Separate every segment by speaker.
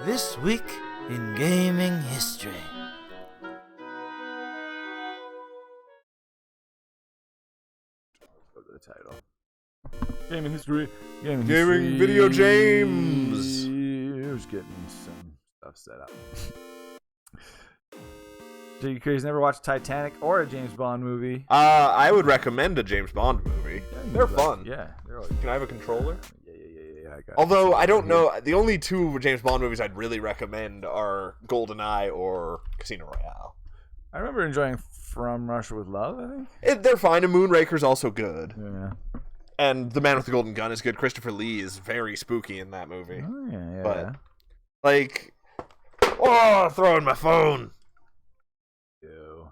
Speaker 1: This week in gaming history.
Speaker 2: Go to the title. Gaming history. Gaming
Speaker 3: video games.
Speaker 2: Who's getting some stuff set up? So you guys never watched Titanic or a James Bond movie?
Speaker 3: I would recommend a James Bond movie.
Speaker 2: Yeah,
Speaker 3: They're fun.
Speaker 2: Yeah, they're always
Speaker 3: Can I have a controller?
Speaker 2: Yeah. I got
Speaker 3: Although I don't know, the only two James Bond movies I'd really recommend are GoldenEye or Casino Royale.
Speaker 2: I remember enjoying From Russia with Love, I think.
Speaker 3: They're fine, and Moonraker's also good.
Speaker 2: Yeah.
Speaker 3: And The Man with the Golden Gun is good. Christopher Lee is very spooky in that movie.
Speaker 2: Oh, yeah.
Speaker 3: But, like, throwing my phone.
Speaker 2: Ew.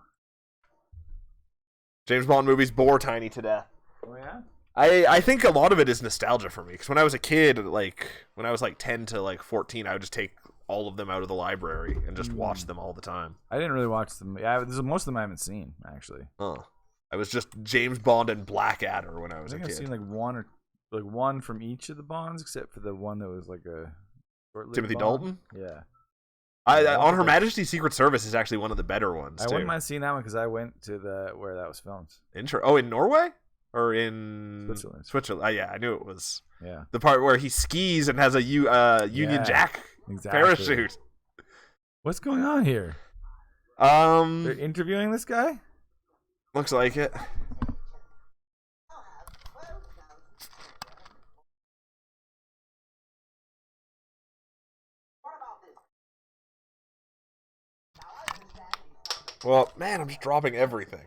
Speaker 3: James Bond movies bore Tiny to death.
Speaker 2: Oh, yeah?
Speaker 3: I think a lot of it is nostalgia for me, because when I was a kid, like, when I was, 10 to, 14, I would just take all of them out of the library and just watch them all the time.
Speaker 2: I didn't really watch them. Yeah, most of them I haven't seen, actually.
Speaker 3: Oh. I was just James Bond and Blackadder when I was
Speaker 2: I think
Speaker 3: a
Speaker 2: I've
Speaker 3: kid.
Speaker 2: seen one from each of the Bonds, except for the one that was like a short-lived
Speaker 3: Timothy
Speaker 2: Bond.
Speaker 3: Dalton?
Speaker 2: Yeah.
Speaker 3: On Her Majesty's Secret Service is actually one of the better ones,
Speaker 2: I
Speaker 3: too.
Speaker 2: wouldn't mind seeing that one because I went to where that was filmed.
Speaker 3: In Norway? Or in...
Speaker 2: Switzerland.
Speaker 3: Yeah, I knew it was.
Speaker 2: Yeah.
Speaker 3: The part where he skis and has a Union Jack parachute.
Speaker 2: What's going on here? They're interviewing this guy?
Speaker 3: Looks like it. Well, man, I'm just dropping everything.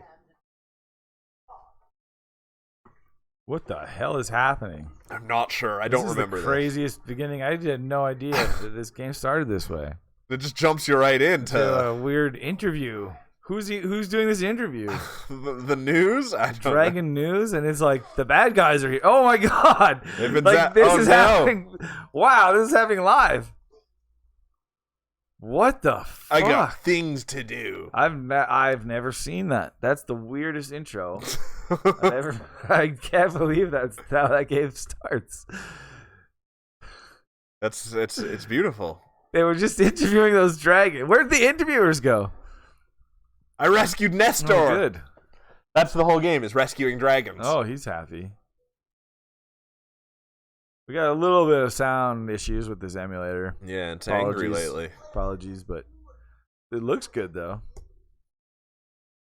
Speaker 2: What the hell is happening?
Speaker 3: I'm not sure. I don't remember
Speaker 2: This is the craziest beginning. I had no idea that this game started this way.
Speaker 3: It just jumps you right into
Speaker 2: a weird interview. Who's doing this interview?
Speaker 3: the news?
Speaker 2: Dragon News, and it's like the bad guys are here. Oh my god! Happening. Wow, this is happening live. What the fuck?
Speaker 3: I got things to do.
Speaker 2: I've never seen that. That's the weirdest intro. I can't believe that's how that game starts.
Speaker 3: It's beautiful.
Speaker 2: They were just interviewing those dragons. Where'd the interviewers go?
Speaker 3: I rescued Nestor.
Speaker 2: Oh, good.
Speaker 3: That's the whole game, is rescuing dragons.
Speaker 2: Oh, he's happy. We got a little bit of sound issues with this emulator.
Speaker 3: Yeah, it's angry lately.
Speaker 2: Apologies, but it looks good though.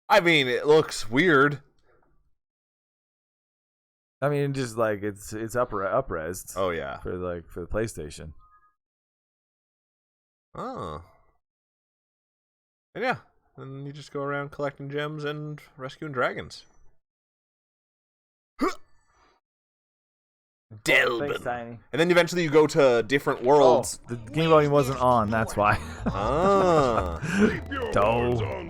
Speaker 3: I mean, it looks weird.
Speaker 2: I mean, just like it's up-resed.
Speaker 3: Oh yeah,
Speaker 2: for the PlayStation.
Speaker 3: Oh. And yeah, and you just go around collecting gems and rescuing dragons.
Speaker 2: Thanks, Tiny.
Speaker 3: And then eventually you go to different worlds.
Speaker 2: Oh, the game volume wasn't on, that's why.
Speaker 3: On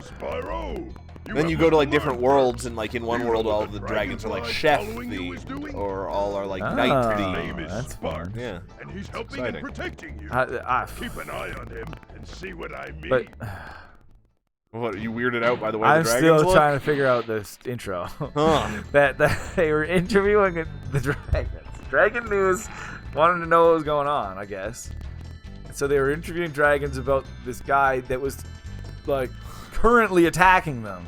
Speaker 3: Spyro. Then you go to different worlds, and in one world all of the dragons are chef themed, or all are knight themed.
Speaker 2: That's fun.
Speaker 3: Yeah,
Speaker 4: and he's helping and protecting you.
Speaker 2: Keep
Speaker 4: an eye on him and see what I mean.
Speaker 2: But
Speaker 3: what, are you weirded out by the way
Speaker 2: I'm
Speaker 3: the dragons
Speaker 2: still
Speaker 3: look?
Speaker 2: trying to figure out this intro. that they were interviewing the dragons. Dragon News wanted to know what was going on, I guess. So they were interviewing dragons about this guy that was currently attacking them.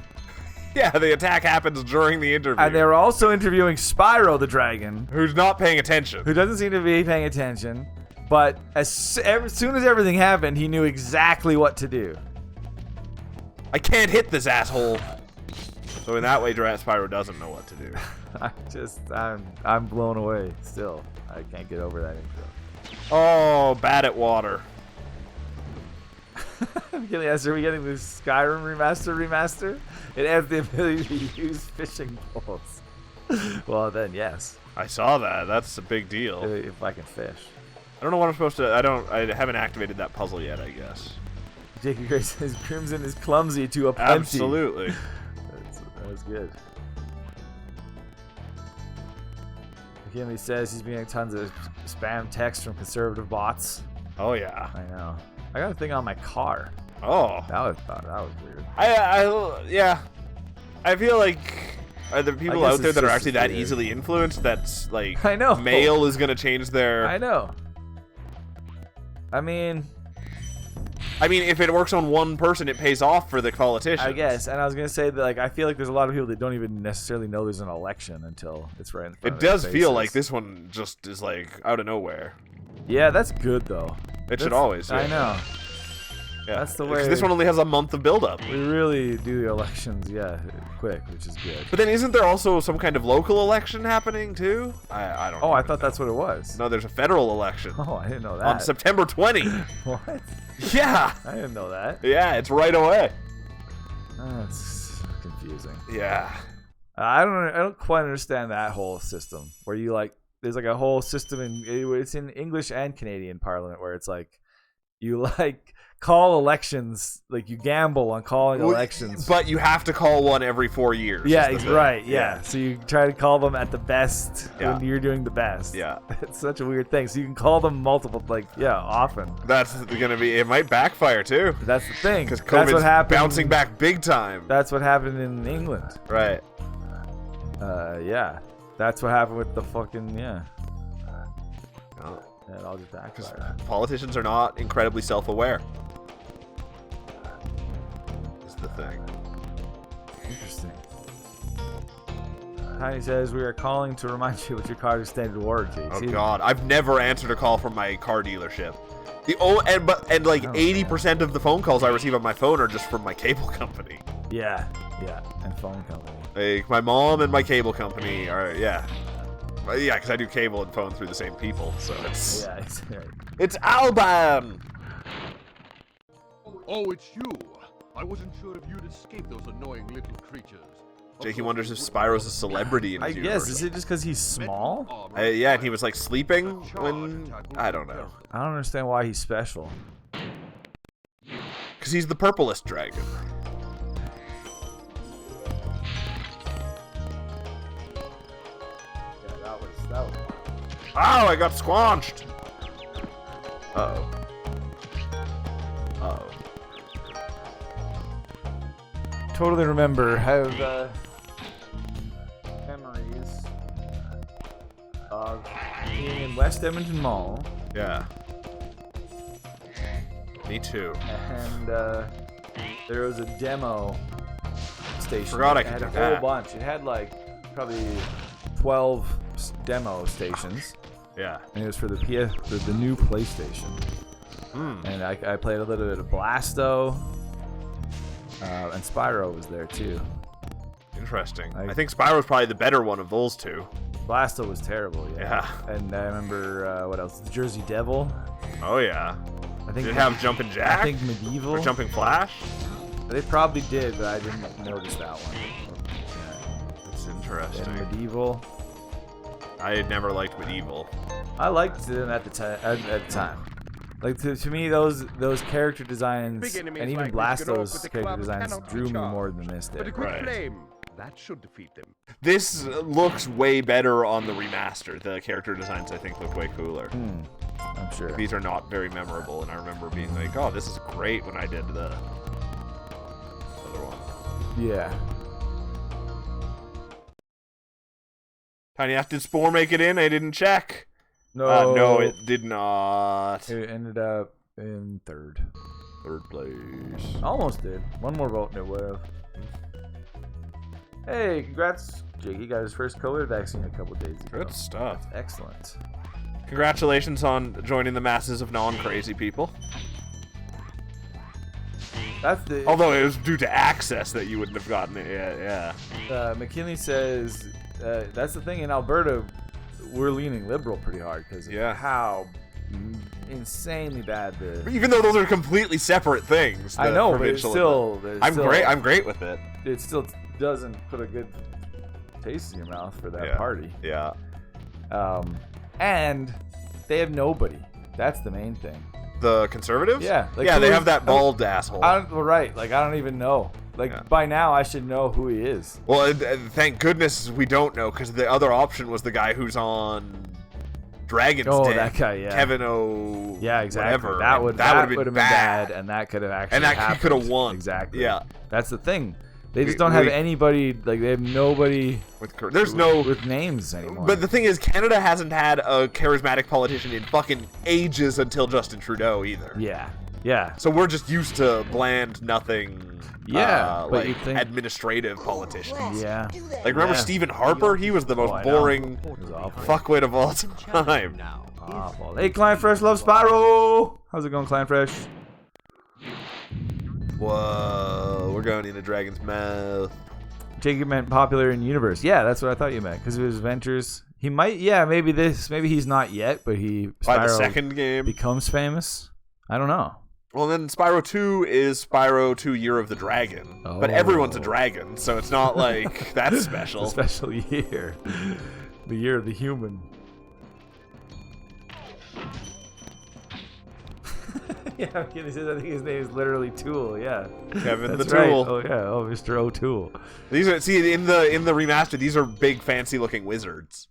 Speaker 3: Yeah, the attack happens during the interview.
Speaker 2: And they were also interviewing Spyro the dragon,
Speaker 3: who's not paying attention.
Speaker 2: Who doesn't seem to be paying attention. But as soon as everything happened, he knew exactly what to do.
Speaker 3: I can't hit this asshole. So in that way, Spyro doesn't know what to do.
Speaker 2: I'm blown away still. I can't get over that intro.
Speaker 3: Oh, bad at water.
Speaker 2: Are we getting this Skyrim remaster? It has the ability to use fishing poles. Well, then, yes.
Speaker 3: I saw that. That's a big deal.
Speaker 2: If I can fish.
Speaker 3: I don't know what I'm supposed to... I haven't activated that puzzle yet, I guess.
Speaker 2: Jacob Grace says Crimson is clumsy to a plenty.
Speaker 3: Absolutely.
Speaker 2: That was good. McKinley says he's being tons of spam text from conservative bots.
Speaker 3: Oh, yeah.
Speaker 2: I know. I got a thing on my car.
Speaker 3: Oh.
Speaker 2: That was weird.
Speaker 3: Yeah. I feel like are there people out there that are actually that
Speaker 2: weird.
Speaker 3: easily influenced that's
Speaker 2: I know.
Speaker 3: mail is going to change their...
Speaker 2: I know. I mean,
Speaker 3: I mean, if it works on one person, it pays off for the politicians.
Speaker 2: I guess. And I was gonna say that, like, I feel like there's a lot of people that don't even necessarily know there's an election until it's right in front of
Speaker 3: It
Speaker 2: their
Speaker 3: does feel
Speaker 2: faces.
Speaker 3: like this one just is like out of nowhere.
Speaker 2: Yeah, that's good though.
Speaker 3: It should always.
Speaker 2: I
Speaker 3: Yeah.
Speaker 2: know.
Speaker 3: Yeah.
Speaker 2: That's the
Speaker 3: 'Cause
Speaker 2: way-
Speaker 3: this one only has a month of build-up.
Speaker 2: We really do the elections, yeah, quick, which is good.
Speaker 3: But then isn't there also some kind of local election happening too? I don't.
Speaker 2: Oh, I
Speaker 3: even
Speaker 2: thought
Speaker 3: know.
Speaker 2: that's what it was.
Speaker 3: No, there's a federal election
Speaker 2: Oh, I didn't know that.
Speaker 3: on September 20.
Speaker 2: What?
Speaker 3: Yeah.
Speaker 2: I didn't know that.
Speaker 3: Yeah, it's right away.
Speaker 2: That's confusing.
Speaker 3: Yeah.
Speaker 2: I don't quite understand that whole system where you like there's like a whole system it's in English and Canadian Parliament where it's like you like call elections, like you gamble on calling elections.
Speaker 3: But you have to call one every 4 years.
Speaker 2: Yeah,
Speaker 3: is the thing.
Speaker 2: right. Yeah. So you try to call them at the best
Speaker 3: Yeah.
Speaker 2: when you're doing the best.
Speaker 3: Yeah.
Speaker 2: It's such a weird thing. So you can call them multiple, often.
Speaker 3: That's gonna be. It might backfire too.
Speaker 2: That's the thing.
Speaker 3: Because
Speaker 2: That's what
Speaker 3: COVID's
Speaker 2: happened.
Speaker 3: bouncing back big time.
Speaker 2: That's what happened in England.
Speaker 3: Right.
Speaker 2: Yeah. That's what happened with the fucking
Speaker 3: No,
Speaker 2: It all just backfired.
Speaker 3: politicians are not incredibly self-aware. Is the thing.
Speaker 2: Interesting. Tiny says we are calling to remind you what your card extended warranty.
Speaker 3: Oh
Speaker 2: See,
Speaker 3: God, I've never answered a call from my car dealership. And like 80% of the phone calls I receive on my phone are just from my cable company.
Speaker 2: Yeah, and phone company.
Speaker 3: Like my mom and my cable company are because I do cable and phone through the same people, so it's
Speaker 2: Yeah,
Speaker 3: it's Alban.
Speaker 4: Oh, it's you. I wasn't sure if you'd escape those annoying little creatures.
Speaker 3: Jakey wonders if Spyro's a celebrity in
Speaker 2: I
Speaker 3: his
Speaker 2: guess.
Speaker 3: universe.
Speaker 2: Is it just because he's small?
Speaker 3: Yeah, and he was like sleeping when I don't know,
Speaker 2: I don't understand why he's special.
Speaker 3: because he's the purplest dragon.
Speaker 2: Yeah, that was.
Speaker 3: Oh, I got squanched. Uh-oh. Uh-oh.
Speaker 2: Totally remember. Have memories of being in West Edmonton Mall.
Speaker 3: Yeah. Me too.
Speaker 2: And there was a demo station.
Speaker 3: Forgot I
Speaker 2: It
Speaker 3: could
Speaker 2: had
Speaker 3: do
Speaker 2: a
Speaker 3: that.
Speaker 2: whole bunch. It had like probably 12 demo stations,
Speaker 3: Yeah.
Speaker 2: and it was for the new PlayStation. And I played a little bit of Blasto, and Spyro was there too.
Speaker 3: Interesting. I think Spyro's probably the better one of those two.
Speaker 2: Blasto was terrible, yeah. And I remember what else? The Jersey Devil.
Speaker 3: Oh yeah.
Speaker 2: I think
Speaker 3: Did it have Jumpin' Jack?
Speaker 2: I think Medieval.
Speaker 3: Or Jumping Flash?
Speaker 2: They probably did, but I didn't notice that one.
Speaker 3: That's
Speaker 2: And
Speaker 3: interesting.
Speaker 2: Medieval.
Speaker 3: I had never liked Medieval.
Speaker 2: I liked them at the time. Like to me, those character designs
Speaker 4: Big enemies
Speaker 2: and even
Speaker 4: like this get off
Speaker 2: Blasto's
Speaker 4: with the
Speaker 2: character
Speaker 4: club
Speaker 2: designs
Speaker 4: cannot be
Speaker 2: drew me
Speaker 4: charged.
Speaker 2: more than this
Speaker 4: But a
Speaker 2: did.
Speaker 4: quick
Speaker 3: Right.
Speaker 4: flame, that should defeat them.
Speaker 3: This looks way better on the remaster. The character designs, I think, look way cooler.
Speaker 2: I'm sure.
Speaker 3: These are not very memorable, and I remember being like, oh, this is great when I did the other one.
Speaker 2: Yeah.
Speaker 3: Tiny Ass, did Spore make it in? I didn't check.
Speaker 2: No.
Speaker 3: No, it did not.
Speaker 2: It ended up in third.
Speaker 3: Third place.
Speaker 2: Almost did. One more vote and it would have. Hey, congrats. Jakey got his first COVID vaccine a couple days ago.
Speaker 3: Good stuff.
Speaker 2: Excellent.
Speaker 3: Congratulations on joining the masses of non-crazy people.
Speaker 2: That's the.
Speaker 3: Although it was due to access that you wouldn't have gotten it yet, yeah.
Speaker 2: McKinley says that's the thing in Alberta. We're leaning liberal pretty hard because of how insanely bad the.
Speaker 3: Even though those are completely separate things.
Speaker 2: I
Speaker 3: the
Speaker 2: know, but it's
Speaker 3: provincial
Speaker 2: still.
Speaker 3: I'm great. I'm great with it.
Speaker 2: It still doesn't put a good taste in your mouth for that
Speaker 3: Yeah.
Speaker 2: party.
Speaker 3: Yeah.
Speaker 2: And they have nobody. That's the main thing.
Speaker 3: The Conservatives?
Speaker 2: Yeah, like,
Speaker 3: yeah, they
Speaker 2: who
Speaker 3: have
Speaker 2: is-
Speaker 3: that bald asshole.
Speaker 2: Right. Like I don't even know. Like
Speaker 3: Yeah.
Speaker 2: by now I should know who he is.
Speaker 3: Well, thank goodness we don't know, because the other option was the guy who's on Dragon's
Speaker 2: Oh,
Speaker 3: Den.
Speaker 2: that guy, yeah.
Speaker 3: Kevin O.
Speaker 2: Yeah, exactly.
Speaker 3: Whatever.
Speaker 2: That would have
Speaker 3: been
Speaker 2: been bad, and that could have actually.
Speaker 3: And that he
Speaker 2: happened.
Speaker 3: could have won.
Speaker 2: Exactly.
Speaker 3: Yeah.
Speaker 2: That's the thing. They just don't have anybody. Like they have nobody
Speaker 3: There's no.
Speaker 2: with names anymore.
Speaker 3: But the thing is, Canada hasn't had a charismatic politician in fucking ages until Justin Trudeau either.
Speaker 2: yeah. Yeah.
Speaker 3: So we're just used to bland, nothing.
Speaker 2: Yeah, but
Speaker 3: like
Speaker 2: you'd think-
Speaker 3: administrative politicians.
Speaker 2: Yeah.
Speaker 3: Like remember
Speaker 2: Yeah.
Speaker 3: Stephen Harper? He was the most
Speaker 2: I know.
Speaker 3: boring
Speaker 2: It was awful.
Speaker 3: fuckwit of all time.
Speaker 2: Awful. Hey, Klein Fresh loves Spyro. How's it going, Klein Fresh?
Speaker 3: Whoa, we're going into Dragon's Mouth.
Speaker 2: Jacob meant popular in universe. Yeah, that's what I thought you meant because of his adventures. He might. Yeah, maybe this. Maybe he's not yet, but he.
Speaker 3: By the
Speaker 2: Spyro
Speaker 3: second game.
Speaker 2: becomes famous. I don't know.
Speaker 3: Well, then Spyro 2 is Spyro 2 Year of the Dragon. But everyone's a dragon, so it's not like that's special.
Speaker 2: It's a special year. The year of the human. Yeah, I'm kidding. I think his name is literally Tool. Yeah,
Speaker 3: Kevin
Speaker 2: that's
Speaker 3: the
Speaker 2: right.
Speaker 3: Tool.
Speaker 2: Oh yeah. Oh, Mr. O'Toole.
Speaker 3: These are in the remaster. These are big, fancy-looking wizards.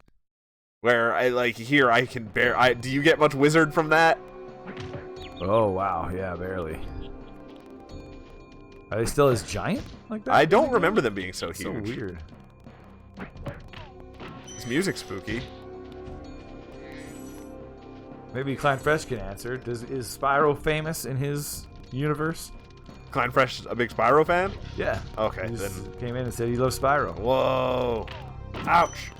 Speaker 3: Where I like here, I can bear. Do you get much wizard from that?
Speaker 2: Oh wow. Yeah, barely. Are they still as giant like that?
Speaker 3: I don't remember them being so huge.
Speaker 2: So weird.
Speaker 3: This music's spooky.
Speaker 2: Maybe Klein Fresh can answer. Is Spyro famous in his universe?
Speaker 3: Klein Fresh is a big Spyro fan?
Speaker 2: Yeah.
Speaker 3: Okay,
Speaker 2: He
Speaker 3: then.
Speaker 2: just came in and said he loves Spyro.
Speaker 3: Whoa. Ouch.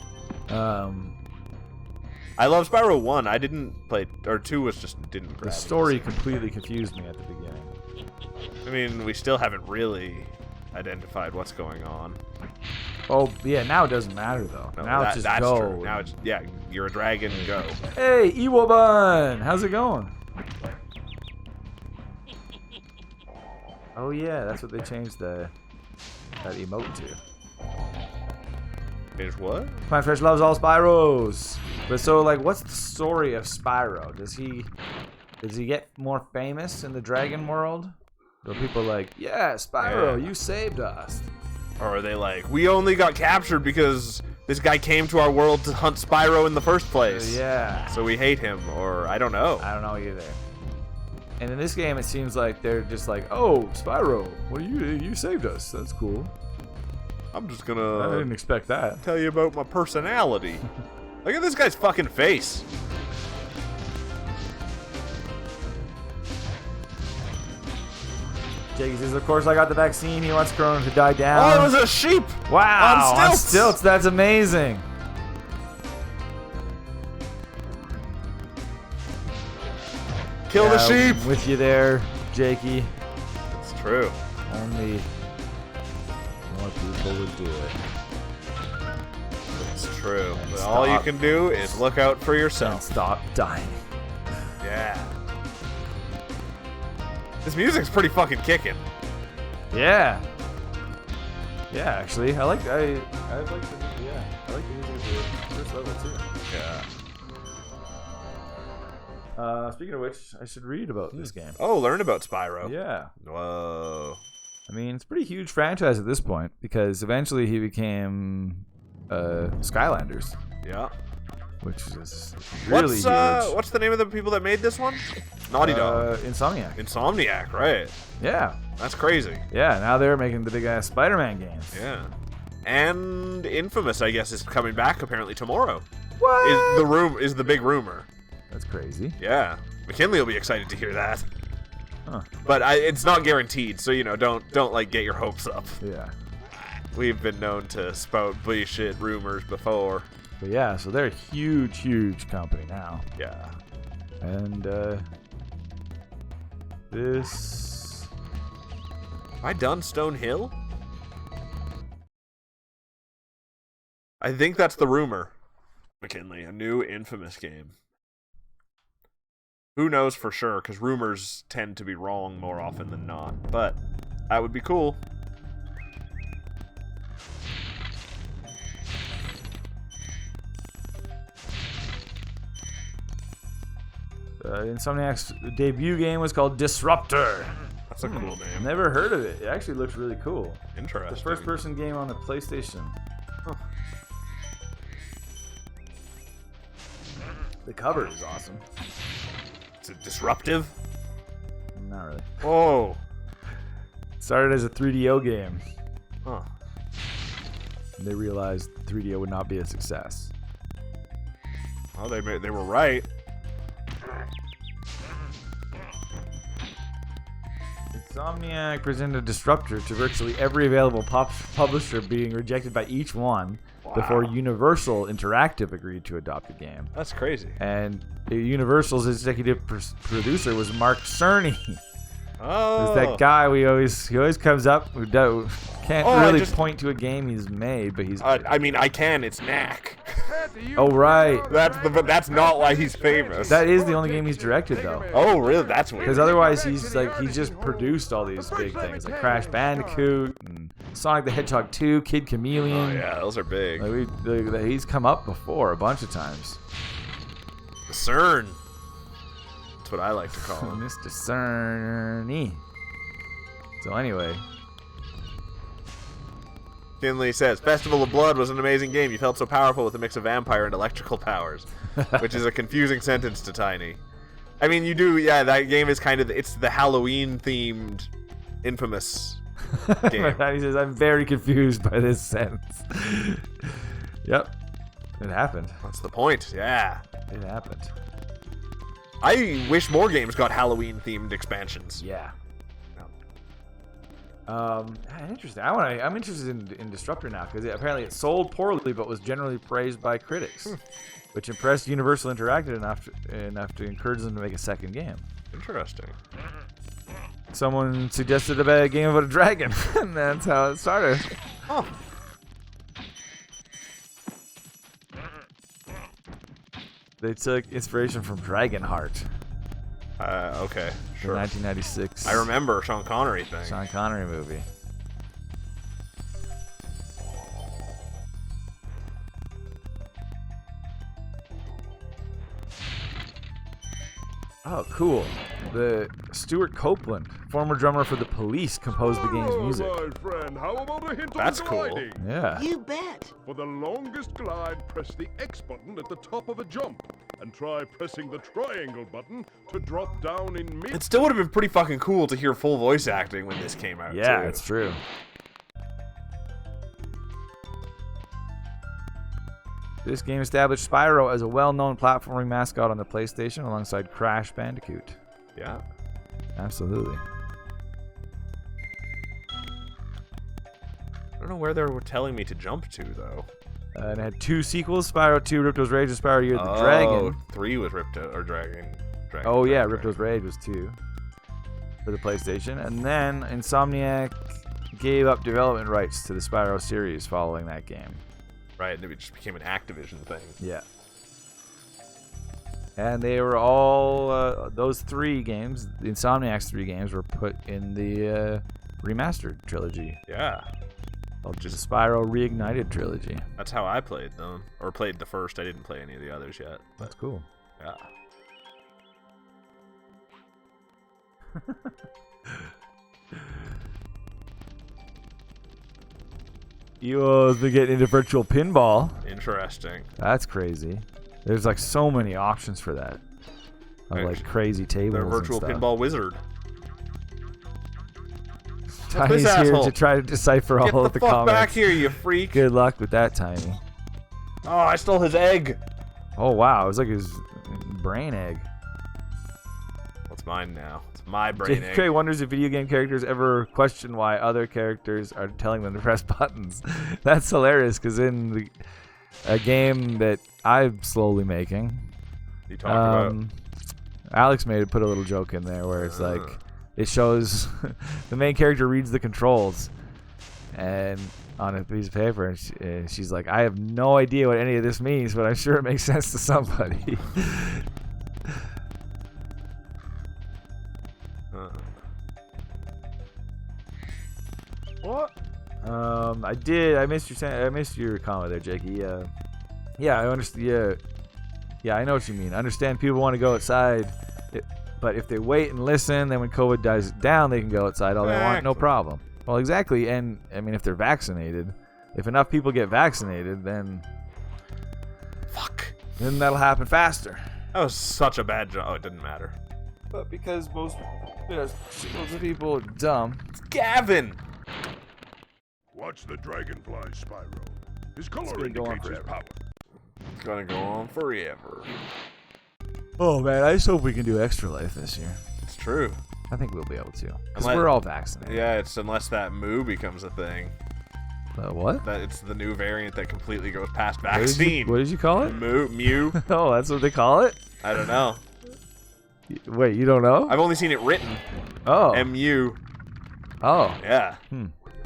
Speaker 3: I love Spyro 1. I didn't play. Or 2 was just didn't grab
Speaker 2: The
Speaker 3: me.
Speaker 2: story completely confused me at the beginning.
Speaker 3: I mean, we still haven't really identified what's going on.
Speaker 2: Oh, yeah, now it doesn't matter, though.
Speaker 3: No,
Speaker 2: now it's just
Speaker 3: that's
Speaker 2: go.
Speaker 3: true. Now it's, yeah, you're a dragon, go.
Speaker 2: Hey, Ewo Bun! How's it going? Oh, yeah, that's what they changed that emote to.
Speaker 3: Is what?
Speaker 2: Klein Fresh loves all Spyros. But so, like, what's the story of Spyro? Does he get more famous in the dragon world? Or are people like, yeah, Spyro,
Speaker 3: Yeah.
Speaker 2: you saved us?
Speaker 3: Or are they like, we only got captured because this guy came to our world to hunt Spyro in the first place.
Speaker 2: Yeah.
Speaker 3: So we hate him, or I don't know.
Speaker 2: I don't know either. And in this game, it seems like they're just like, oh, Spyro, well, you saved us. That's cool.
Speaker 3: I'm just
Speaker 2: I
Speaker 3: gonna
Speaker 2: didn't expect that.
Speaker 3: tell you about my personality. Look at this guy's fucking face.
Speaker 2: Jake says, of course, I got the vaccine. He wants Corona to die down.
Speaker 3: Oh, it was a sheep!
Speaker 2: Wow,
Speaker 3: on
Speaker 2: on
Speaker 3: stilts.
Speaker 2: stilts. That's amazing.
Speaker 3: Kill the
Speaker 2: Yeah,
Speaker 3: sheep!
Speaker 2: I'm with you there, Jakey.
Speaker 3: It's true.
Speaker 2: Only more people would do it.
Speaker 3: It's true.
Speaker 2: And
Speaker 3: But all you
Speaker 2: stop.
Speaker 3: can do is look out for
Speaker 2: Don't
Speaker 3: yourself.
Speaker 2: stop dying.
Speaker 3: Yeah. This music's pretty fucking kicking.
Speaker 2: Yeah. Yeah, actually, I like the music of the first level too.
Speaker 3: Yeah.
Speaker 2: Speaking of which, I should read about this game.
Speaker 3: Oh, learn about Spyro.
Speaker 2: Yeah.
Speaker 3: Whoa.
Speaker 2: I mean, it's a pretty huge franchise at this point because eventually he became Skylanders,
Speaker 3: Yeah.
Speaker 2: which is really huge.
Speaker 3: What's the name of the people that made this one? Naughty Dog.
Speaker 2: Insomniac.
Speaker 3: Insomniac, right?
Speaker 2: Yeah.
Speaker 3: That's crazy.
Speaker 2: Yeah, now they're making the big ass Spider-Man games.
Speaker 3: Yeah. And Infamous, I guess, is coming back apparently tomorrow.
Speaker 2: What?
Speaker 3: Is the big rumor.
Speaker 2: That's crazy.
Speaker 3: Yeah. McKinley will be excited to hear that.
Speaker 2: Huh.
Speaker 3: But it's not guaranteed, so don't like get your hopes up.
Speaker 2: Yeah.
Speaker 3: We've been known to spout bullshit rumors before.
Speaker 2: But yeah, so they're a huge, huge company now.
Speaker 3: Yeah.
Speaker 2: And this...
Speaker 3: Have I done Stone Hill? I think that's the rumor. McKinley, a new Infamous game. Who knows for sure, because rumors tend to be wrong more often than not. But that would be cool.
Speaker 2: Insomniac's debut game was called Disruptor.
Speaker 3: That's a cool name.
Speaker 2: Never heard of it. It actually looks really cool.
Speaker 3: Interesting.
Speaker 2: The first-person game on the PlayStation.
Speaker 3: Huh.
Speaker 2: The cover is awesome.
Speaker 3: Is it disruptive?
Speaker 2: Not really.
Speaker 3: Oh.
Speaker 2: It started as a 3DO game.
Speaker 3: Huh.
Speaker 2: And they realized 3DO would not be a success.
Speaker 3: Well, they were right.
Speaker 2: Insomniac presented a disruptor to virtually every available publisher, being rejected by each one before Universal Interactive agreed to adopt the game.
Speaker 3: That's crazy.
Speaker 2: And Universal's executive producer was Mark Cerny.
Speaker 3: Oh.
Speaker 2: There's that guy he always comes up who can't really point to a game he's made, but he's.
Speaker 3: I mean, I can. It's Knack.
Speaker 2: Oh right.
Speaker 3: That's not why he's famous.
Speaker 2: That is the only game he's directed though.
Speaker 3: Oh really? That's weird.
Speaker 2: Because otherwise he just produced all these big things like Crash Bandicoot and Sonic the Hedgehog 2, Kid Chameleon.
Speaker 3: Oh yeah, those are big.
Speaker 2: He's come up before a bunch of times.
Speaker 3: The CERN. That's what I like to call him.
Speaker 2: Mr. Cerny. So anyway.
Speaker 3: Kinley says, Festival of Blood was an amazing game. You felt so powerful with a mix of vampire and electrical powers. Which is a confusing sentence to Tiny. I mean, you do, yeah, that game is kind of, it's the Halloween-themed Infamous game.
Speaker 2: He says, I'm very confused by this sentence. Yep. It happened.
Speaker 3: That's the point, yeah.
Speaker 2: It happened.
Speaker 3: I wish more games got Halloween-themed expansions.
Speaker 2: Yeah. Interesting. I'm interested in Disruptor now because apparently it sold poorly, but was generally praised by critics, which impressed Universal Interactive enough to encourage them to make a second game.
Speaker 3: Interesting.
Speaker 2: Someone suggested a game about a dragon, and that's how it started.
Speaker 3: Oh.
Speaker 2: They took inspiration from Dragonheart.
Speaker 3: Okay,
Speaker 2: The
Speaker 3: sure.
Speaker 2: 1996.
Speaker 3: I remember Sean Connery thing.
Speaker 2: Sean Connery movie. Oh, cool. The Stuart Copeland, former drummer for The Police, composed the game's music.
Speaker 4: All right, friend. How about a hint
Speaker 3: That's
Speaker 4: of
Speaker 3: cool.
Speaker 4: gliding?
Speaker 2: Yeah.
Speaker 5: You bet.
Speaker 4: For the longest glide, press the X button at the top of a jump, and try pressing the triangle button to drop down in mid.
Speaker 3: It still would have been pretty fucking cool to hear full voice acting when this came out,
Speaker 2: Yeah,
Speaker 3: too.
Speaker 2: it's true. This game established Spyro as a well-known platforming mascot on the PlayStation alongside Crash Bandicoot.
Speaker 3: Yeah.
Speaker 2: Absolutely.
Speaker 3: I don't know where they were telling me to jump to, though.
Speaker 2: And it had 2 sequels, Spyro 2, Ripto's Rage, and Spyro Year of the Dragon.
Speaker 3: 3 was Dragon.
Speaker 2: Oh yeah, Ripto's Rage was 2 for the PlayStation. And then Insomniac gave up development rights to the Spyro series following that game.
Speaker 3: Right, and it just became an Activision thing.
Speaker 2: Yeah. And they were all, those 3 games, the Insomniac's 3 games, were put in the remastered trilogy.
Speaker 3: Yeah.
Speaker 2: Called the Spyro Reignited trilogy.
Speaker 3: That's how I played them. Or played the first. I didn't play any of the others yet. But,
Speaker 2: That's cool.
Speaker 3: yeah.
Speaker 2: You have been getting into virtual pinball.
Speaker 3: Interesting.
Speaker 2: That's crazy. There's like so many options for that. Of like crazy tables.
Speaker 3: They're a virtual
Speaker 2: and stuff.
Speaker 3: pinball wizard.
Speaker 2: Tiny's
Speaker 3: this
Speaker 2: here
Speaker 3: asshole?
Speaker 2: to try to decipher
Speaker 3: Get
Speaker 2: all
Speaker 3: the
Speaker 2: of the
Speaker 3: fuck
Speaker 2: comments.
Speaker 3: back here, you freak.
Speaker 2: Good luck with that, Tiny.
Speaker 3: Oh, I stole his egg.
Speaker 2: Oh wow, it was like his brain egg.
Speaker 3: What's mine now? It's my brain egg.
Speaker 2: JK wonders if video game characters ever question why other characters are telling them to press buttons. That's hilarious, because in a game that I'm slowly making,
Speaker 3: You talking about?
Speaker 2: Alex put a little joke in there where it's like, it shows the main character reads the controls and on a piece of paper, and she's like, I have no idea what any of this means, but I'm sure it makes sense to somebody.
Speaker 3: What?
Speaker 2: I missed your comment there, Jakey. Yeah, I understand. Yeah, I know what you mean. I understand people want to go outside, but if they wait and listen, then when COVID dies down, they can go outside all they want, no problem. Well, exactly. And I mean, if they're vaccinated, if enough people get vaccinated, then that'll happen faster.
Speaker 3: That was such a bad job. Oh, it didn't matter.
Speaker 2: But because most people are dumb.
Speaker 3: It's Gavin.
Speaker 4: Watch the dragonfly, Spyro. His color
Speaker 2: gonna go on
Speaker 4: indicates his
Speaker 2: forever.
Speaker 4: power.
Speaker 3: It's gonna go on forever.
Speaker 2: Oh man, I just hope we can do Extra Life this year.
Speaker 3: It's true.
Speaker 2: I think we'll be able to. Because
Speaker 3: Unless-
Speaker 2: we're all vaccinated.
Speaker 3: Yeah, it's unless that Moo becomes a thing.
Speaker 2: What?
Speaker 3: That it's the new variant that completely goes past
Speaker 2: What did
Speaker 3: vaccine.
Speaker 2: you call it?
Speaker 3: Mew.
Speaker 2: Oh, that's what they call it?
Speaker 3: I don't know.
Speaker 2: Wait, you don't know?
Speaker 3: I've only seen it written.
Speaker 2: Oh.
Speaker 3: MU.
Speaker 2: Oh.
Speaker 3: Yeah.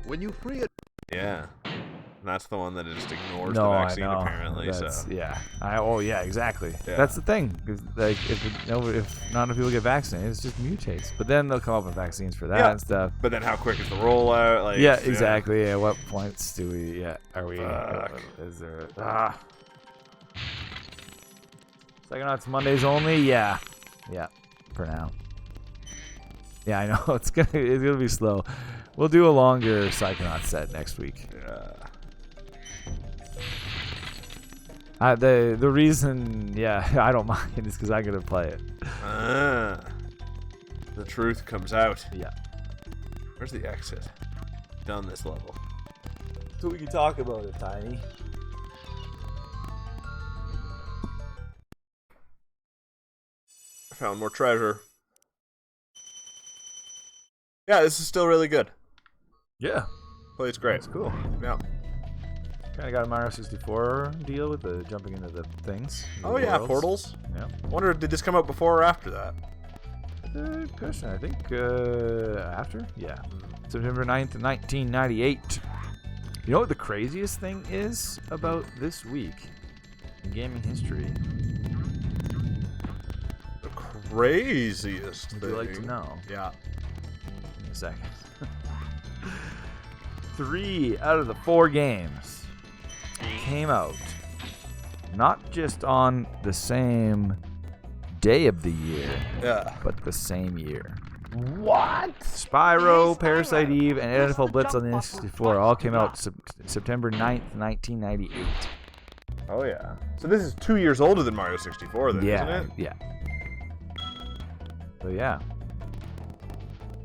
Speaker 4: When you free it,
Speaker 3: Yeah. And that's the one that just ignores
Speaker 2: No,
Speaker 3: the
Speaker 2: I
Speaker 3: vaccine
Speaker 2: know.
Speaker 3: apparently.
Speaker 2: That's,
Speaker 3: So
Speaker 2: yeah. Oh, yeah, exactly.
Speaker 3: Yeah.
Speaker 2: That's the thing. 'Cause, like, if not enough people get vaccinated, it just mutates. But then they'll come up with vaccines for that
Speaker 3: Yeah.
Speaker 2: and stuff.
Speaker 3: but then how quick is the rollout? Like
Speaker 2: Yeah, exactly. Yeah. What points do we? Yeah. Are we?
Speaker 3: Fuck.
Speaker 2: Is there? Psychonauts Mondays only. Yeah. Yeah. For now. Yeah, I know it's gonna be slow. We'll do a longer Psychonauts set next week.
Speaker 3: Yeah.
Speaker 2: The reason, I don't mind is because I'm gonna play it.
Speaker 3: The truth comes out.
Speaker 2: Yeah.
Speaker 3: Where's the exit? Done this level.
Speaker 2: So we can talk about it, Tiny.
Speaker 3: I found more treasure. Yeah, this is still really good.
Speaker 2: Yeah.
Speaker 3: Plays great.
Speaker 2: That's cool.
Speaker 3: Yeah.
Speaker 2: Kind of got a Mario 64 deal with the jumping into the things.
Speaker 3: Oh yeah, portals.
Speaker 2: Yeah.
Speaker 3: Wonder, did this come out before or after that?
Speaker 2: Good question. I think after? Yeah. September 9th, 1998. You know what the craziest thing is about this week in gaming history?
Speaker 3: The craziest
Speaker 2: Would
Speaker 3: thing.
Speaker 2: you like to know?
Speaker 3: Yeah.
Speaker 2: In a second. 3 out of the 4 games came out not just on the same day of the year,
Speaker 3: Yeah.
Speaker 2: but the same year.
Speaker 3: What?
Speaker 2: Spyro, Parasite Eve, and NFL Blitz on the N64 all came out September 9th, 1998.
Speaker 3: Oh yeah. So this is 2 years older than Mario 64 then,
Speaker 2: Yeah,
Speaker 3: isn't it?
Speaker 2: yeah. So yeah,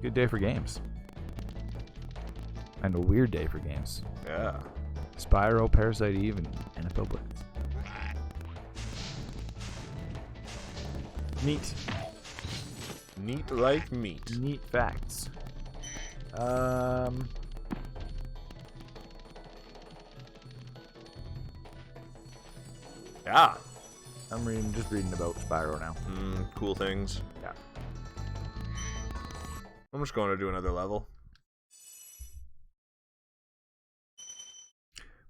Speaker 2: good day for games, and a weird day for games.
Speaker 3: Yeah.
Speaker 2: Spyro, Parasite Eve, and NFL Blitz. Neat.
Speaker 3: Neat like meat.
Speaker 2: Neat facts.
Speaker 3: Yeah.
Speaker 2: I'm just reading about Spyro now.
Speaker 3: Cool things.
Speaker 2: Yeah.
Speaker 3: I'm just going to do another level.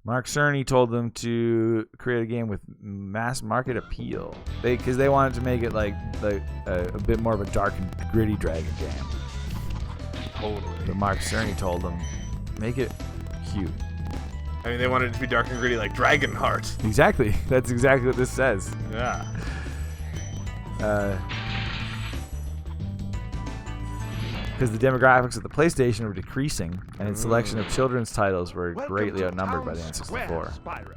Speaker 2: Mark Cerny told them to create a game with mass market appeal. Because they wanted to make it like a bit more of a dark and gritty Dragon game.
Speaker 3: Totally.
Speaker 2: But Mark Cerny told them, make it cute.
Speaker 3: I mean, they wanted it to be dark and gritty like Dragonheart.
Speaker 2: Exactly. That's exactly what this says.
Speaker 3: Yeah.
Speaker 2: Because the demographics of the PlayStation were decreasing, and its selection of children's titles were greatly outnumbered by the N64.
Speaker 4: Spyro.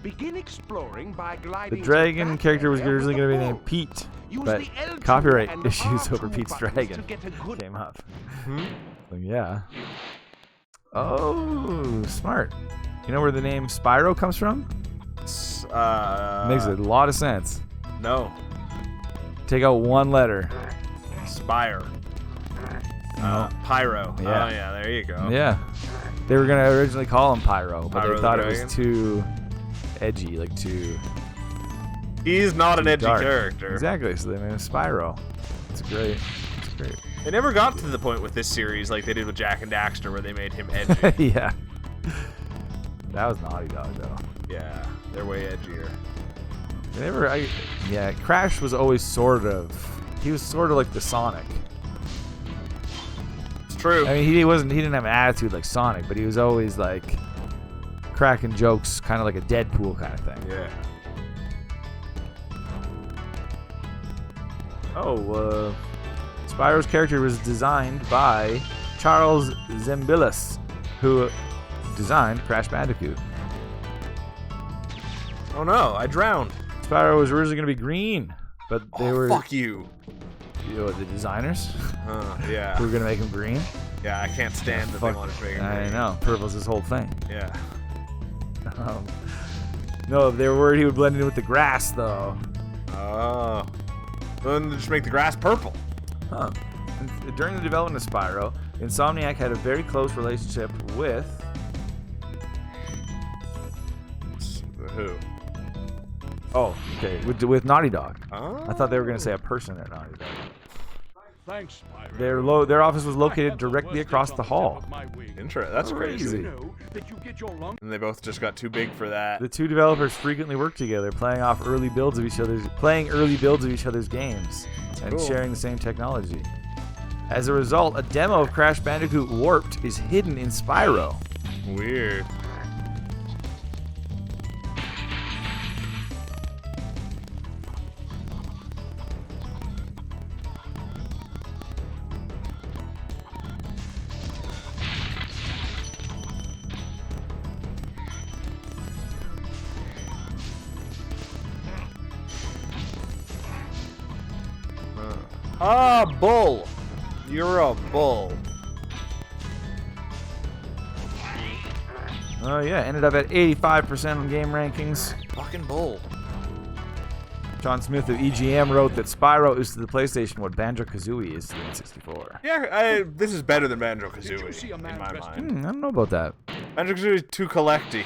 Speaker 4: Begin exploring by
Speaker 2: The
Speaker 4: gliding
Speaker 2: dragon
Speaker 4: to
Speaker 2: character was
Speaker 4: that area
Speaker 2: originally
Speaker 4: with
Speaker 2: going to be
Speaker 4: the
Speaker 2: named
Speaker 4: ball.
Speaker 2: Pete,
Speaker 4: Use
Speaker 2: but
Speaker 4: the L2
Speaker 2: copyright
Speaker 4: and
Speaker 2: issues
Speaker 4: R2
Speaker 2: over Pete's
Speaker 4: buttons
Speaker 2: dragon
Speaker 4: to get a good
Speaker 2: came up.
Speaker 3: Hmm?
Speaker 2: So yeah. Oh, smart. You know where the name Spyro comes from?
Speaker 3: Makes
Speaker 2: Makes a lot of sense.
Speaker 3: No.
Speaker 2: Take out one letter.
Speaker 3: Spire.
Speaker 2: No.
Speaker 3: Pyro.
Speaker 2: Yeah.
Speaker 3: Oh yeah, there you go.
Speaker 2: Yeah. They were going to originally call him Pyro, but
Speaker 3: Pyro
Speaker 2: they
Speaker 3: the
Speaker 2: thought it
Speaker 3: dragon?
Speaker 2: was too edgy, like too...
Speaker 3: He's not an edgy
Speaker 2: dark.
Speaker 3: character.
Speaker 2: Exactly, so they made him Spyro. It's great. It's great.
Speaker 3: They never got to the point with this series like they did with Jack and Daxter where they made him edgy.
Speaker 2: Yeah. That was Naughty Dog, though.
Speaker 3: Yeah, they're way edgier.
Speaker 2: They never... yeah, Crash was always sort of... He was sort of like the Sonic.
Speaker 3: It's true.
Speaker 2: I mean, he didn't have an attitude like Sonic, but he was always like cracking jokes, kind of like a Deadpool kind of thing.
Speaker 3: Yeah.
Speaker 2: Oh, Spyro's character was designed by Charles Zembillis, who designed Crash Bandicoot.
Speaker 3: Oh no, I drowned.
Speaker 2: Spyro was originally going to be green, but they were
Speaker 3: Fuck you.
Speaker 2: the designers
Speaker 3: Yeah.
Speaker 2: who were going to make him green.
Speaker 3: Yeah, I can't stand that they
Speaker 2: Fuck,
Speaker 3: wanted to make him
Speaker 2: I
Speaker 3: green.
Speaker 2: know, purple's his whole thing.
Speaker 3: Yeah.
Speaker 2: No, they were worried he would blend in with the grass, though.
Speaker 3: Oh. Then just make the grass purple.
Speaker 2: Huh. During the development of Spyro, Insomniac had a very close relationship with...
Speaker 3: Who?
Speaker 2: Oh, okay, with Naughty Dog.
Speaker 3: Oh.
Speaker 2: I thought they were going to say a person at Naughty Dog.
Speaker 4: Thanks, Spyro.
Speaker 2: Their office was located directly across the hall.
Speaker 3: Interesting. That's crazy.
Speaker 4: You know that you get your lung-
Speaker 3: And they both just got too big for that.
Speaker 2: The two developers frequently worked together, playing early builds of each other's games, and
Speaker 3: cool.
Speaker 2: sharing the same technology. As a result, a demo of Crash Bandicoot Warped is hidden in Spyro.
Speaker 3: Weird. Bull! You're a bull.
Speaker 2: Oh yeah, ended up at 85% on game rankings.
Speaker 3: Fucking bull.
Speaker 2: John Smith of EGM wrote that Spyro is to the PlayStation what Banjo-Kazooie is to the N64.
Speaker 3: Yeah, this is better than
Speaker 4: Did you
Speaker 3: Banjo-Kazooie,
Speaker 4: see a
Speaker 3: in
Speaker 4: man
Speaker 3: my
Speaker 4: dressed
Speaker 3: mind.
Speaker 2: I don't know about that.
Speaker 3: Banjo-Kazooie is too collecty.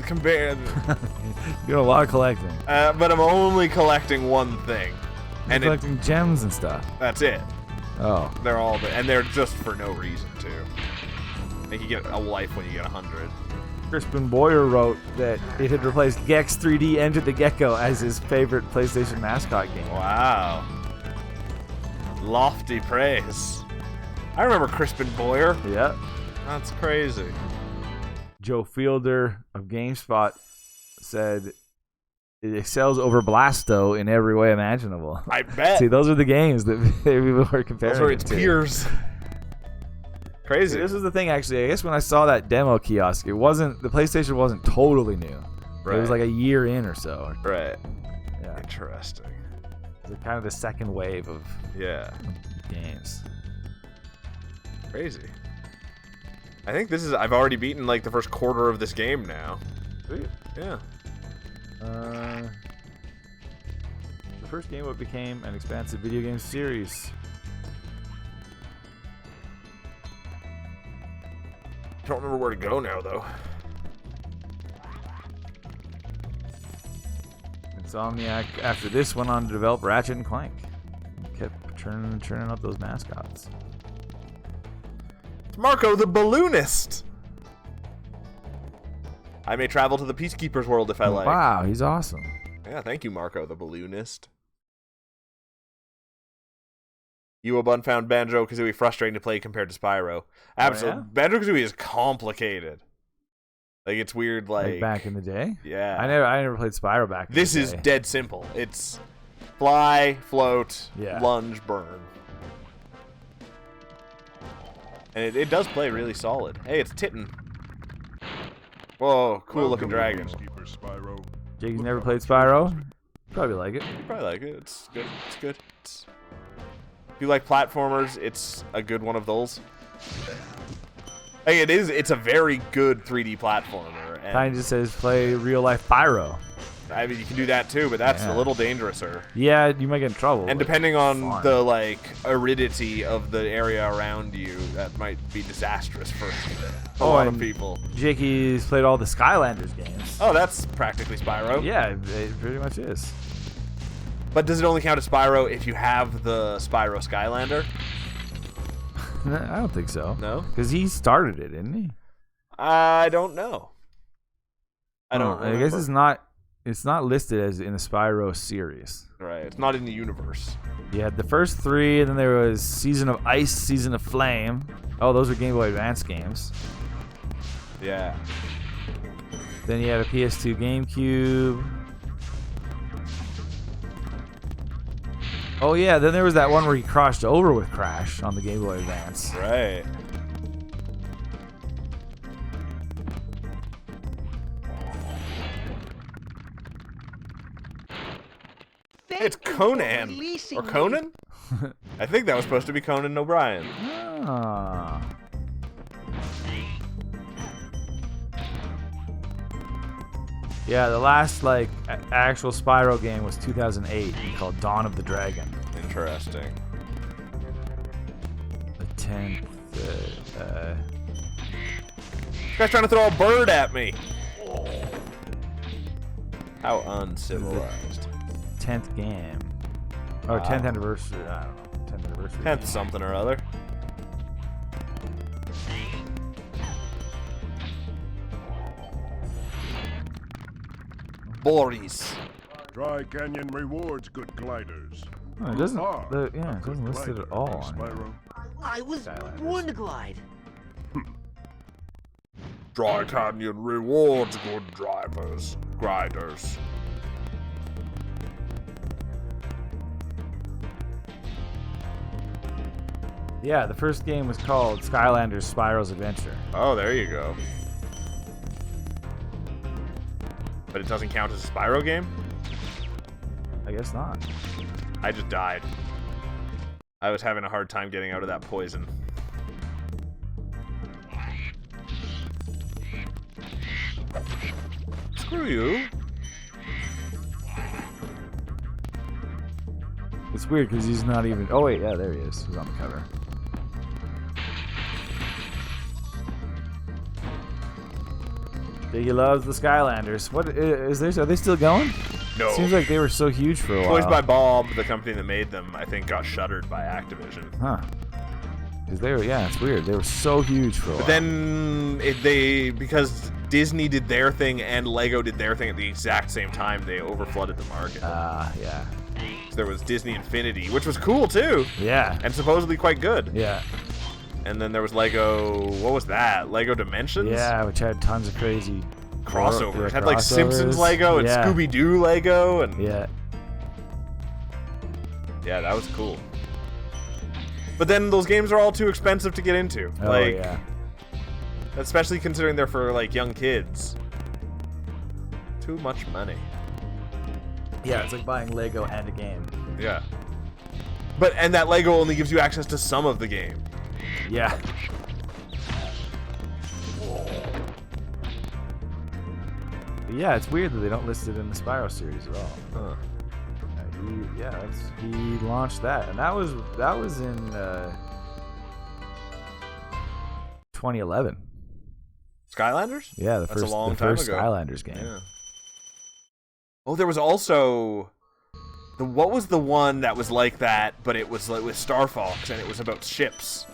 Speaker 3: Compared,
Speaker 2: You do a lot of collecting.
Speaker 3: but I'm only collecting one thing,
Speaker 2: You're
Speaker 3: and
Speaker 2: collecting gems and stuff.
Speaker 3: that's it.
Speaker 2: Oh.
Speaker 3: They're all, and they're just for no reason too. Like you get a life when you get 100.
Speaker 2: Crispin Boyer wrote that it had replaced Gex 3D Enter the Gecko as his favorite PlayStation mascot game.
Speaker 3: Wow. Lofty praise. I remember Crispin Boyer.
Speaker 2: Yep.
Speaker 3: That's crazy.
Speaker 2: Joe Fielder of GameSpot said it excels over Blasto in every way imaginable.
Speaker 3: I bet.
Speaker 2: See, those are the games that we were comparing.
Speaker 3: Those are
Speaker 2: it
Speaker 3: its
Speaker 2: to.
Speaker 3: peers. Crazy.
Speaker 2: See, this is the thing, actually. I guess when I saw that demo kiosk, the PlayStation wasn't totally new.
Speaker 3: Right.
Speaker 2: It was like a year in or so.
Speaker 3: Right.
Speaker 2: Yeah.
Speaker 3: Interesting.
Speaker 2: It was kind of the second wave of
Speaker 3: Yeah.
Speaker 2: games.
Speaker 3: Crazy. I think I've already beaten like the first quarter of this game now.
Speaker 2: Sweet.
Speaker 3: Yeah.
Speaker 2: The first game what became an expansive video game series.
Speaker 3: Don't remember where to go now though.
Speaker 2: Insomniac, after this, went on to develop Ratchet and Clank. Kept churning out those mascots.
Speaker 3: It's Marco the Balloonist. I may travel to the Peacekeeper's world if I like.
Speaker 2: Wow, he's awesome.
Speaker 3: Yeah, thank you, Marco the Balloonist. Uobun found Banjo-Kazooie frustrating to play compared to Spyro. Absolutely.
Speaker 2: yeah?
Speaker 3: Banjo-Kazooie is complicated. Like, it's weird,
Speaker 2: Like back in the day.
Speaker 3: Yeah.
Speaker 2: I never played Spyro back in
Speaker 3: This
Speaker 2: the
Speaker 3: is
Speaker 2: day.
Speaker 3: dead simple. It's fly, float,
Speaker 2: Yeah.
Speaker 3: lunge, burn. And it does play really solid. Hey, it's Titten. Whoa, cool looking dragon.
Speaker 4: Peacekeeper, Spyro.
Speaker 2: Jakey's never played Spyro. Probably like it.
Speaker 3: You probably like it. It's good. It's good. If you like platformers, it's a good one of those. Hey, it is. It's a very good 3D platformer. And
Speaker 2: Kind of just says play real life Pyro.
Speaker 3: I mean, you can do that too, but that's
Speaker 2: Yeah.
Speaker 3: a little dangerouser.
Speaker 2: Yeah, you might get in trouble.
Speaker 3: And
Speaker 2: but
Speaker 3: depending on
Speaker 2: fun.
Speaker 3: the aridity of the area around you, that might be disastrous for a lot of
Speaker 2: and
Speaker 3: people.
Speaker 2: Jakey's played all the Skylanders games.
Speaker 3: Oh, that's practically Spyro.
Speaker 2: Yeah, it pretty much is.
Speaker 3: But does it only count as Spyro if you have the Spyro Skylander?
Speaker 2: I don't think so.
Speaker 3: No?
Speaker 2: Because he started it, didn't he?
Speaker 3: I don't know. I don't.
Speaker 2: I guess it's not listed as in the Spyro series.
Speaker 3: Right. It's not in the universe.
Speaker 2: You had the first three, and then there was Season of Ice, Season of Flame. Oh, those are Game Boy Advance games.
Speaker 3: Yeah.
Speaker 2: Then you had a PS2 GameCube. Oh yeah, then there was that one where he crossed over with Crash on the Game Boy Advance.
Speaker 3: Right. It's Conan. Or Conan? I think that was supposed to be Conan O'Brien.
Speaker 2: Ah. Yeah, the last actual Spyro game was 2008 called Dawn of the Dragon.
Speaker 3: Interesting.
Speaker 2: The 10th.
Speaker 3: This guy's trying to throw a bird at me. How uncivilized.
Speaker 2: 10th game. Oh, 10th anniversary. I don't know. 10th anniversary.
Speaker 3: 10th something or other. Boris.
Speaker 4: Dry Canyon rewards good gliders.
Speaker 2: Oh, it doesn't.
Speaker 4: Ah,
Speaker 2: It doesn't list it at all. on here.
Speaker 4: Spyro.
Speaker 5: I was
Speaker 2: Skylanders.
Speaker 5: born to glide.
Speaker 3: Dry Canyon rewards good gliders.
Speaker 2: Yeah, the first game was called Skylanders Spyro's Adventure.
Speaker 3: Oh, there you go. But it doesn't count as a Spyro game?
Speaker 2: I guess not.
Speaker 3: I just died. I was having a hard time getting out of that poison. Screw you.
Speaker 2: It's weird because he's not even. Oh wait, yeah, there he is. He's on the cover. Biggie loves the Skylanders. What is there? Are they still going?
Speaker 3: No.
Speaker 2: Seems like they were so huge for a while.
Speaker 3: Toys by Bob, the company that made them, I think got shuttered by Activision.
Speaker 2: Huh. Because they were, yeah, it's weird. They were so huge for a while.
Speaker 3: But then because Disney did their thing and Lego did their thing at the exact same time, they overflooded the market.
Speaker 2: Yeah.
Speaker 3: So there was Disney Infinity, which was cool too,
Speaker 2: Yeah.
Speaker 3: and supposedly quite good.
Speaker 2: Yeah.
Speaker 3: And then there was Lego. What was that? Lego Dimensions.
Speaker 2: Yeah, which had tons of crazy
Speaker 3: Crossovers.
Speaker 2: Yeah,
Speaker 3: It had like
Speaker 2: crossovers.
Speaker 3: Simpsons Lego and
Speaker 2: Yeah.
Speaker 3: Scooby Doo Lego, and
Speaker 2: Yeah.
Speaker 3: yeah, that was cool. But then those games are all too expensive to get into.
Speaker 2: Oh,
Speaker 3: like,
Speaker 2: yeah.
Speaker 3: especially considering they're for like young kids. Too much money.
Speaker 2: Yeah, it's like buying Lego and a game.
Speaker 3: Yeah. And that Lego only gives you access to some of the game.
Speaker 2: Yeah. But yeah, it's weird that they don't list it in the Spyro series at all.
Speaker 3: Huh.
Speaker 2: He launched that, and that was in 2011.
Speaker 3: Skylanders?
Speaker 2: Yeah,
Speaker 3: That's a long time
Speaker 2: first
Speaker 3: ago.
Speaker 2: Skylanders game.
Speaker 3: Yeah. Oh, there was also what was the one that was like that, but it was like with Star Fox and it was about ships.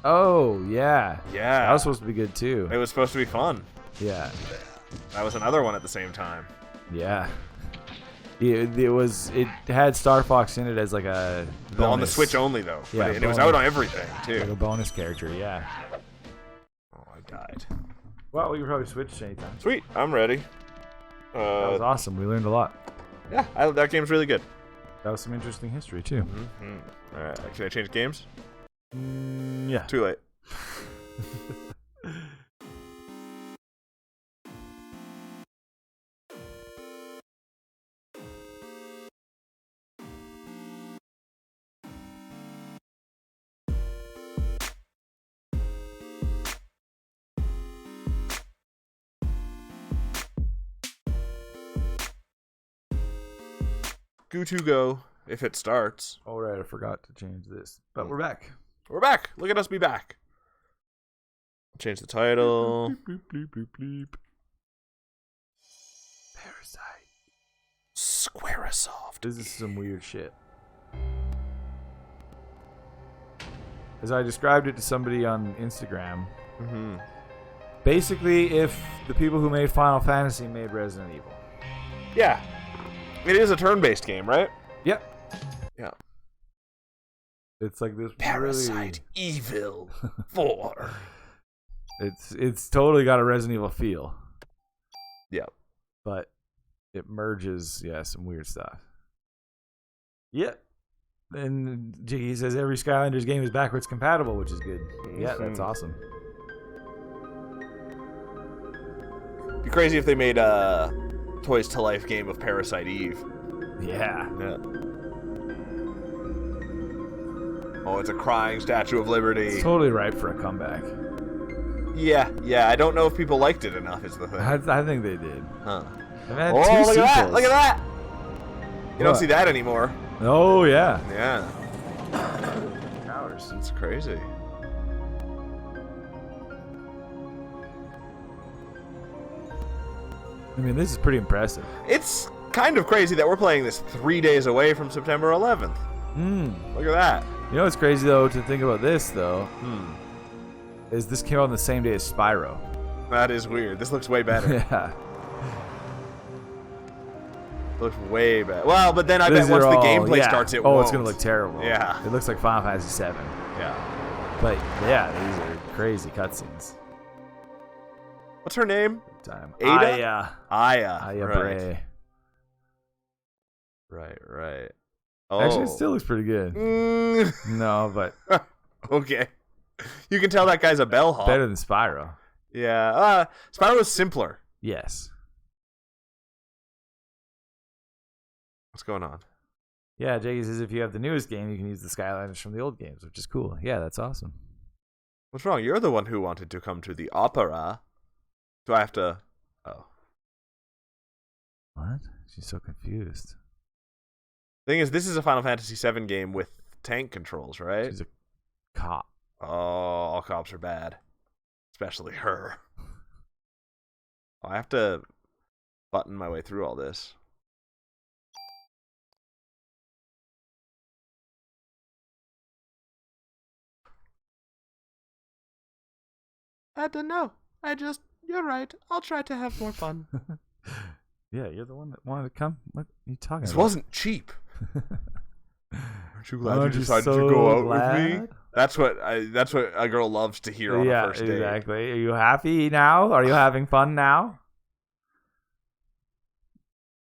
Speaker 2: Oh yeah.
Speaker 3: Yeah.
Speaker 2: That was supposed to be good too.
Speaker 3: It was supposed to be fun.
Speaker 2: Yeah.
Speaker 3: That was another one at the same time.
Speaker 2: Yeah. It had Star Fox in it as like a bonus.
Speaker 3: On the Switch only though.
Speaker 2: Yeah,
Speaker 3: and it was
Speaker 2: bonus.
Speaker 3: out on everything too.
Speaker 2: Like a bonus character, yeah.
Speaker 3: Oh, I died.
Speaker 2: Well, we could probably switch anytime.
Speaker 3: Sweet, I'm ready.
Speaker 2: That was awesome. We learned a lot.
Speaker 3: Yeah, that game's really good.
Speaker 2: That was some interesting history too.
Speaker 3: Mm-hmm. All right, can I change games?
Speaker 2: Yeah.
Speaker 3: Too late. To go if it starts.
Speaker 2: All right, I forgot to change this, but we're back.
Speaker 3: We're back. Look at us be back. Change the title.
Speaker 2: Bleep, bleep, bleep, bleep. Parasite.
Speaker 3: Squaresoft.
Speaker 2: This is some weird shit. As I described it to somebody on Instagram, basically, if the people who made Final Fantasy made Resident Evil.
Speaker 3: Yeah. It is a turn-based game, right?
Speaker 2: Yep.
Speaker 3: Yeah.
Speaker 2: It's like this
Speaker 3: Parasite
Speaker 2: really...
Speaker 3: Evil 4.
Speaker 2: It's totally got a Resident Evil feel.
Speaker 3: Yeah.
Speaker 2: But it merges, some weird stuff. Yep. And Jiggy says every Skylanders game is backwards compatible, which is good. Yeah, that's awesome.
Speaker 3: It'd be crazy if they made a Toys to Life game of Parasite Eve.
Speaker 2: Yeah.
Speaker 3: Oh, it's a crying Statue of Liberty.
Speaker 2: It's totally ripe for a comeback.
Speaker 3: Yeah. I don't know if people liked it enough is the thing.
Speaker 2: I think they did.
Speaker 3: Huh.
Speaker 2: I've had
Speaker 3: Oh,
Speaker 2: two
Speaker 3: look at that!
Speaker 2: sequels.
Speaker 3: Look at that! You don't
Speaker 2: What?
Speaker 3: see that anymore.
Speaker 2: Oh yeah.
Speaker 3: Yeah.
Speaker 2: Towers.
Speaker 3: It's crazy.
Speaker 2: I mean, this is pretty impressive.
Speaker 3: It's kind of crazy that we're playing this 3 days away from September 11th. Look at that.
Speaker 2: You know what's crazy though to think about this though? Is this came out on the same day as Spyro?
Speaker 3: That is weird. This looks way better.
Speaker 2: Yeah.
Speaker 3: Looks way better. Well, but then I bet once the gameplay starts, it won't.
Speaker 2: It's gonna look terrible.
Speaker 3: Yeah.
Speaker 2: It looks like Final Fantasy VII.
Speaker 3: Yeah.
Speaker 2: But yeah, these are crazy cutscenes.
Speaker 3: What's her name?
Speaker 2: Time.
Speaker 3: Ada? Aya.
Speaker 2: Aya
Speaker 3: Right.
Speaker 2: Bray.
Speaker 3: Right. Oh.
Speaker 2: Actually, it still looks pretty good. No, but
Speaker 3: Okay. You can tell that guy's a bellhop.
Speaker 2: better than Spyro.
Speaker 3: Yeah. Spyro's simpler.
Speaker 2: Yes.
Speaker 3: What's going on?
Speaker 2: Yeah, Jake says if you have the newest game, you can use the Skylanders from the old games, which is cool. Yeah, that's awesome.
Speaker 3: What's wrong? You're the one who wanted to come to the opera. Do I have to... Oh.
Speaker 2: What? She's so confused.
Speaker 3: Thing is, this is a Final Fantasy VII game with tank controls, right?
Speaker 2: She's a cop.
Speaker 3: Oh, all cops are bad. Especially her. Oh, I have to button my way through all this. I don't know. You're right. I'll try to have more fun.
Speaker 2: Yeah, you're the one that wanted to come. What are you talking
Speaker 3: This
Speaker 2: about?
Speaker 3: wasn't cheap. Aren't you glad
Speaker 2: Aren't
Speaker 3: you
Speaker 2: you
Speaker 3: decided
Speaker 2: so
Speaker 3: to go out
Speaker 2: glad?
Speaker 3: with me? That's what a girl loves to hear on a first date.
Speaker 2: Exactly. Are you happy now? Are you having fun now?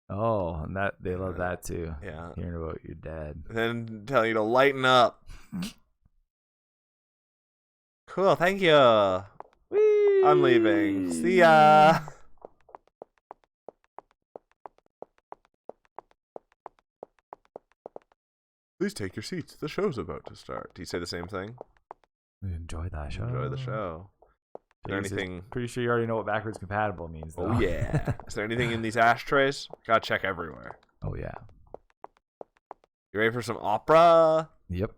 Speaker 2: Oh, and that they love that too.
Speaker 3: Yeah.
Speaker 2: Hearing about your dad.
Speaker 3: And then telling you to lighten up. Cool, thank you.
Speaker 2: Whee!
Speaker 3: I'm leaving. See ya. Please take your seats. The show's about to start. Do you say the same thing?
Speaker 2: Enjoy that show.
Speaker 3: Enjoy the show. Is there anything...
Speaker 2: Pretty sure you already know what backwards compatible means, though.
Speaker 3: Oh, yeah. Is there anything in these ashtrays? Gotta check everywhere.
Speaker 2: Oh, yeah.
Speaker 3: You ready for some opera?
Speaker 2: Yep.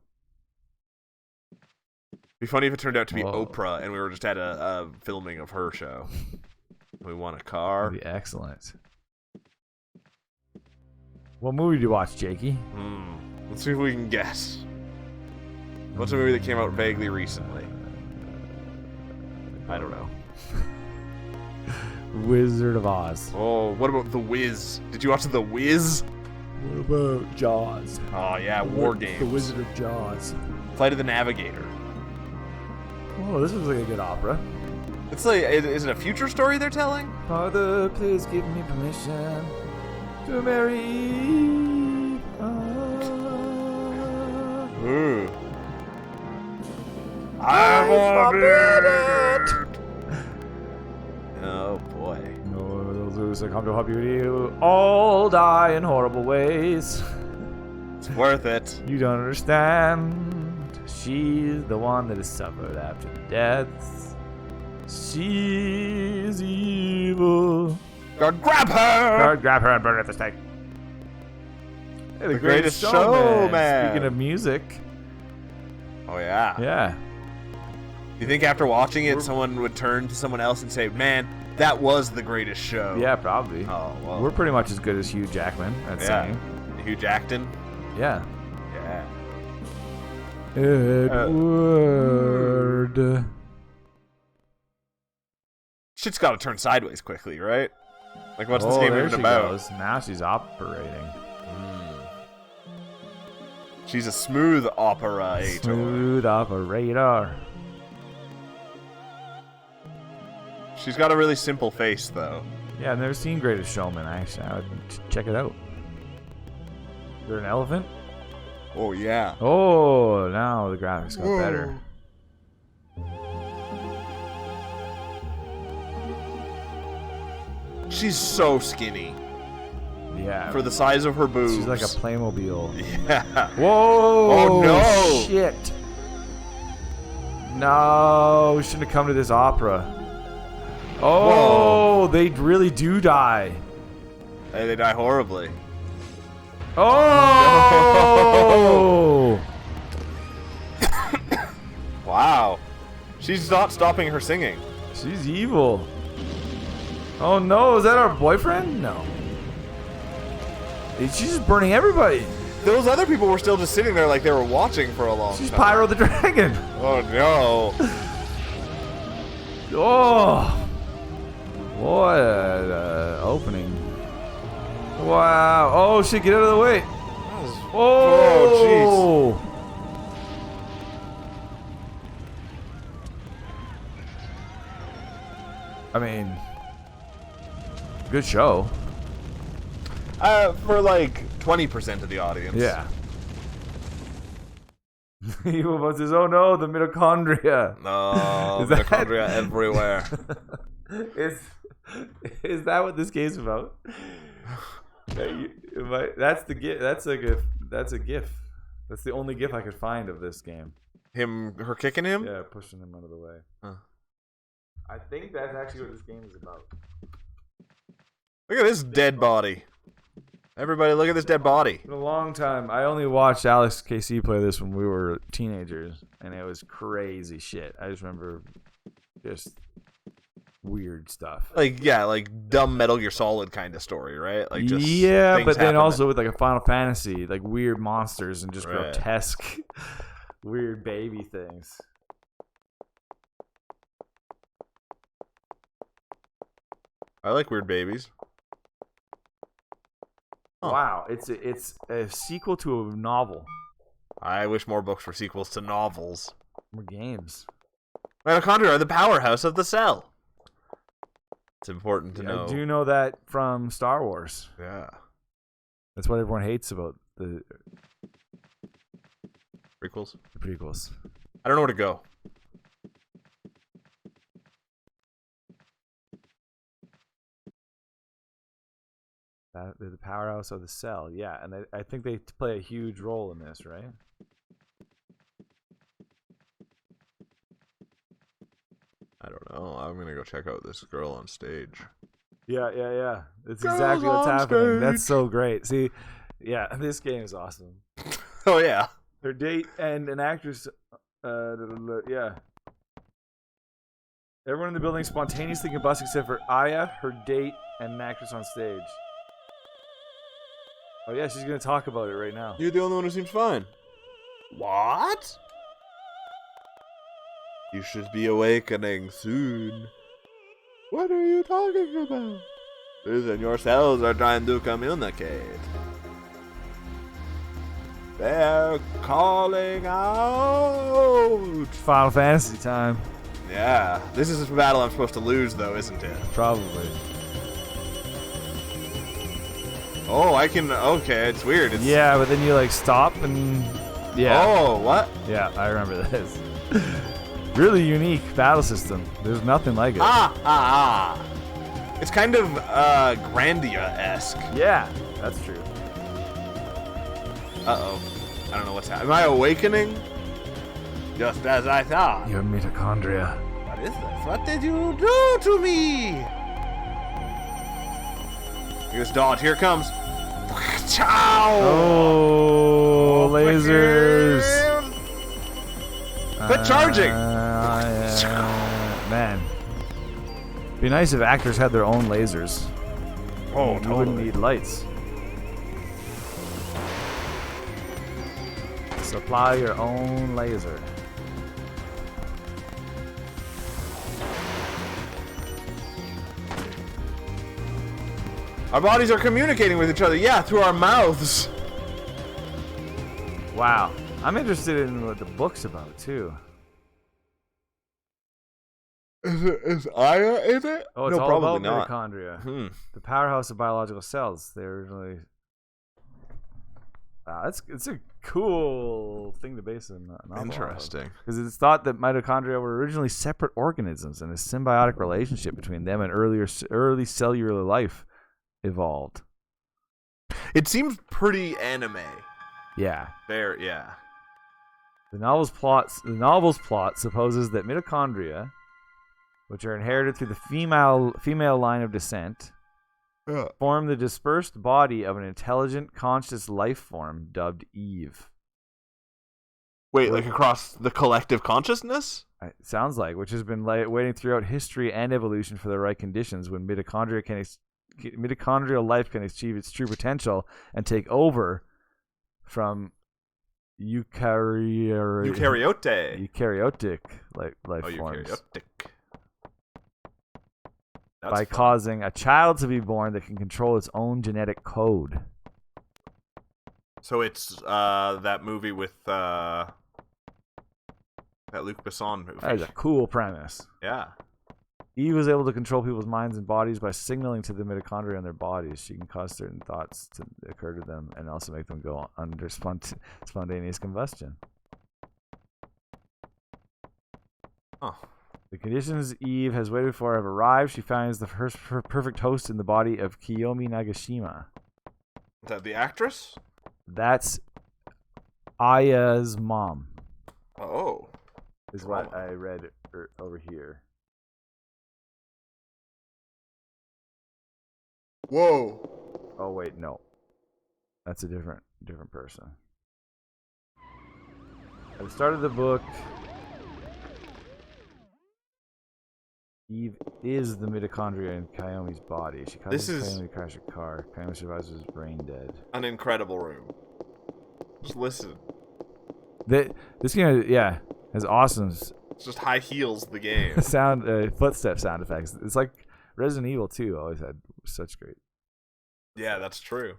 Speaker 3: Be funny if it turned out to be
Speaker 2: Whoa.
Speaker 3: Oprah and we were just at a filming of her show. We want a car.
Speaker 2: That'd be excellent. What movie did you watch, Jakey?
Speaker 3: Let's see if we can guess. What's a movie that came out vaguely recently? I don't know.
Speaker 2: Wizard of Oz.
Speaker 3: Oh, what about The Wiz? Did you watch The Wiz?
Speaker 2: What about Jaws?
Speaker 3: Oh, yeah, War Games.
Speaker 2: The Wizard of Jaws.
Speaker 3: Flight of the Navigator.
Speaker 2: Oh, this looks like a good opera.
Speaker 3: It's like, is it a future story they're telling?
Speaker 2: Father, please give me permission to marry Eve.
Speaker 3: Ooh. I want it. Oh boy.
Speaker 2: No, those who succumb to her beauty all die in horrible ways.
Speaker 3: It's worth it.
Speaker 2: You don't understand. She's the one that has suffered after death. She's evil.
Speaker 3: God, grab her!
Speaker 2: Guard, grab her and burn her at the stake. Hey,
Speaker 3: The Greatest Showman.
Speaker 2: Speaking of music.
Speaker 3: Oh yeah.
Speaker 2: Yeah.
Speaker 3: You think after watching it, someone would turn to someone else and say, "Man, that was the greatest show"?
Speaker 2: Yeah, probably.
Speaker 3: Oh well.
Speaker 2: We're pretty much as good as Hugh Jackman at singing.
Speaker 3: Hugh Jackman.
Speaker 2: Yeah.
Speaker 3: Yeah.
Speaker 2: Edward.
Speaker 3: Shit's got to turn sideways quickly, right? Like, what's this game
Speaker 2: there
Speaker 3: even
Speaker 2: she
Speaker 3: about?
Speaker 2: goes. Now she's operating.
Speaker 3: She's a smooth operator.
Speaker 2: Smooth operator.
Speaker 3: She's got a really simple face, though.
Speaker 2: Yeah, I've never seen Greatest Showman. Actually, I would check it out. Is there an elephant?
Speaker 3: Oh yeah.
Speaker 2: Oh, now the graphics got better.
Speaker 3: She's so skinny
Speaker 2: Yeah.
Speaker 3: for the size of her boobs.
Speaker 2: She's like a Playmobil.
Speaker 3: Yeah.
Speaker 2: Whoa!
Speaker 3: Oh no!
Speaker 2: Shit! No, we shouldn't have come to this opera. Oh, they really do die.
Speaker 3: Hey, they die horribly.
Speaker 2: Oh!
Speaker 3: Wow. She's not stopping her singing.
Speaker 2: She's evil. Oh no, is that our boyfriend? No. She's just burning everybody.
Speaker 3: Those other people were still just sitting there like they were watching for a long
Speaker 2: She's
Speaker 3: time.
Speaker 2: Pyro the Dragon.
Speaker 3: Oh no.
Speaker 2: Oh. What an opening. Wow. Oh shit, get out of the way.
Speaker 3: Oh, jeez.
Speaker 2: I mean, good show.
Speaker 3: For like 20% of the audience.
Speaker 2: Yeah. Evil Bud says, "Oh no, the mitochondria."
Speaker 3: No,
Speaker 2: Is that-
Speaker 3: mitochondria everywhere.
Speaker 2: Is that what this game's about? That's the gif. That's a gif. That's a gif. That's the only gif I could find of this game.
Speaker 3: Her kicking him?
Speaker 2: Yeah, pushing him out of the way.
Speaker 3: Huh.
Speaker 2: I think that's actually what this game is about.
Speaker 3: Look at this dead body. Everybody, look at this dead body.
Speaker 2: For a long time, I only watched Alex KC play this when we were teenagers, and it was crazy shit. I just remember just weird stuff.
Speaker 3: Like dumb Metal Gear Solid kind of story, right? Like just
Speaker 2: yeah,
Speaker 3: things
Speaker 2: but then
Speaker 3: happen
Speaker 2: also with like a Final Fantasy, like weird monsters and just
Speaker 3: Right.
Speaker 2: grotesque, weird baby things.
Speaker 3: I like weird babies. Huh.
Speaker 2: Wow, it's a sequel to a novel.
Speaker 3: I wish more books were sequels to novels.
Speaker 2: More games.
Speaker 3: Mitochondria are the powerhouse of the cell. It's important to know.
Speaker 2: I do know that from Star Wars.
Speaker 3: Yeah.
Speaker 2: That's what everyone hates about the
Speaker 3: Prequels.
Speaker 2: prequels.
Speaker 3: I don't know where to go.
Speaker 2: They're the powerhouse of the cell, yeah, and I think they play a huge role in this, right?
Speaker 3: I don't know. I'm gonna go check out this girl on stage.
Speaker 2: Yeah. That's
Speaker 3: Girls
Speaker 2: exactly what's
Speaker 3: on
Speaker 2: happening.
Speaker 3: stage.
Speaker 2: That's so great. See, yeah, this game is awesome.
Speaker 3: Oh yeah.
Speaker 2: Her date and an actress, yeah. Everyone in the building spontaneously combust except for Aya, her date, and an actress on stage. Oh yeah, she's gonna talk about it right now.
Speaker 3: You're the only one who seems fine. What? You should be awakening soon. What are you talking about? Listen, your cells are trying to communicate. They're calling out.
Speaker 2: Final Fantasy time.
Speaker 3: Yeah, this is a battle I'm supposed to lose, though, isn't it?
Speaker 2: Probably.
Speaker 3: Oh, I can. Okay, it's weird. It's,
Speaker 2: Yeah, but then you like stop and yeah.
Speaker 3: Oh, what?
Speaker 2: Yeah, I remember this. Really unique battle system. There's nothing like it.
Speaker 3: It's kind of Grandia-esque.
Speaker 2: Yeah, that's true.
Speaker 3: Uh-oh. I don't know what's happening. Am I awakening? Just as I thought.
Speaker 2: Your mitochondria.
Speaker 3: What is this? What did you do to me? Look at this dodge. Here it comes. Chow!
Speaker 2: Oh, lasers.
Speaker 3: Quit charging.
Speaker 2: Man. Be nice if actors had their own lasers.
Speaker 3: Oh,
Speaker 2: You wouldn't need lights. Supply your own laser.
Speaker 3: Our bodies are communicating with each other. Yeah, through our mouths.
Speaker 2: Wow. I'm interested in what the book's about, too.
Speaker 3: Is Aya in it?
Speaker 2: Oh, it's
Speaker 3: no,
Speaker 2: all
Speaker 3: probably
Speaker 2: about
Speaker 3: not.
Speaker 2: mitochondria. The powerhouse of biological cells. They originally... Wow, it's a cool thing to base a novel on.
Speaker 3: Interesting.
Speaker 2: Because it's thought that mitochondria were originally separate organisms, and a symbiotic relationship between them and early cellular life evolved.
Speaker 3: It seems pretty anime.
Speaker 2: Yeah.
Speaker 3: There, yeah.
Speaker 2: The novel's plot supposes that mitochondria, which are inherited through the female line of descent, form the dispersed body of an intelligent, conscious life form dubbed Eve.
Speaker 3: Wait, like across the collective consciousness?
Speaker 2: It sounds like, which has been waiting throughout history and evolution for the right conditions when mitochondrial life can achieve its true potential and take over from eukaryotic life forms.
Speaker 3: Eukaryotic.
Speaker 2: By causing a child to be born that can control its own genetic code.
Speaker 3: So it's that movie with that Luc Besson movie.
Speaker 2: That is a cool premise.
Speaker 3: Yeah.
Speaker 2: Eve was able to control people's minds and bodies by signaling to the mitochondria in their bodies. She can cause certain thoughts to occur to them and also make them go under spontaneous combustion.
Speaker 3: Oh.
Speaker 2: The conditions Eve has waited for have arrived. She finds the first perfect host in the body of Kiyomi Nagashima.
Speaker 3: Is that the actress?
Speaker 2: That's Aya's mom.
Speaker 3: Oh.
Speaker 2: Is what I read over here.
Speaker 3: Whoa.
Speaker 2: Oh wait, no. That's a different person. At the start of the book, Eve is the mitochondria in Kiyomi's body. She causes Kiyomi to crash a car. Kiyomi survives with his brain dead.
Speaker 3: An incredible room. Just listen.
Speaker 2: This game, has awesome.
Speaker 3: It's just high heels the game.
Speaker 2: Footstep sound effects. It's like Resident Evil 2 always had such great.
Speaker 3: Yeah, that's true.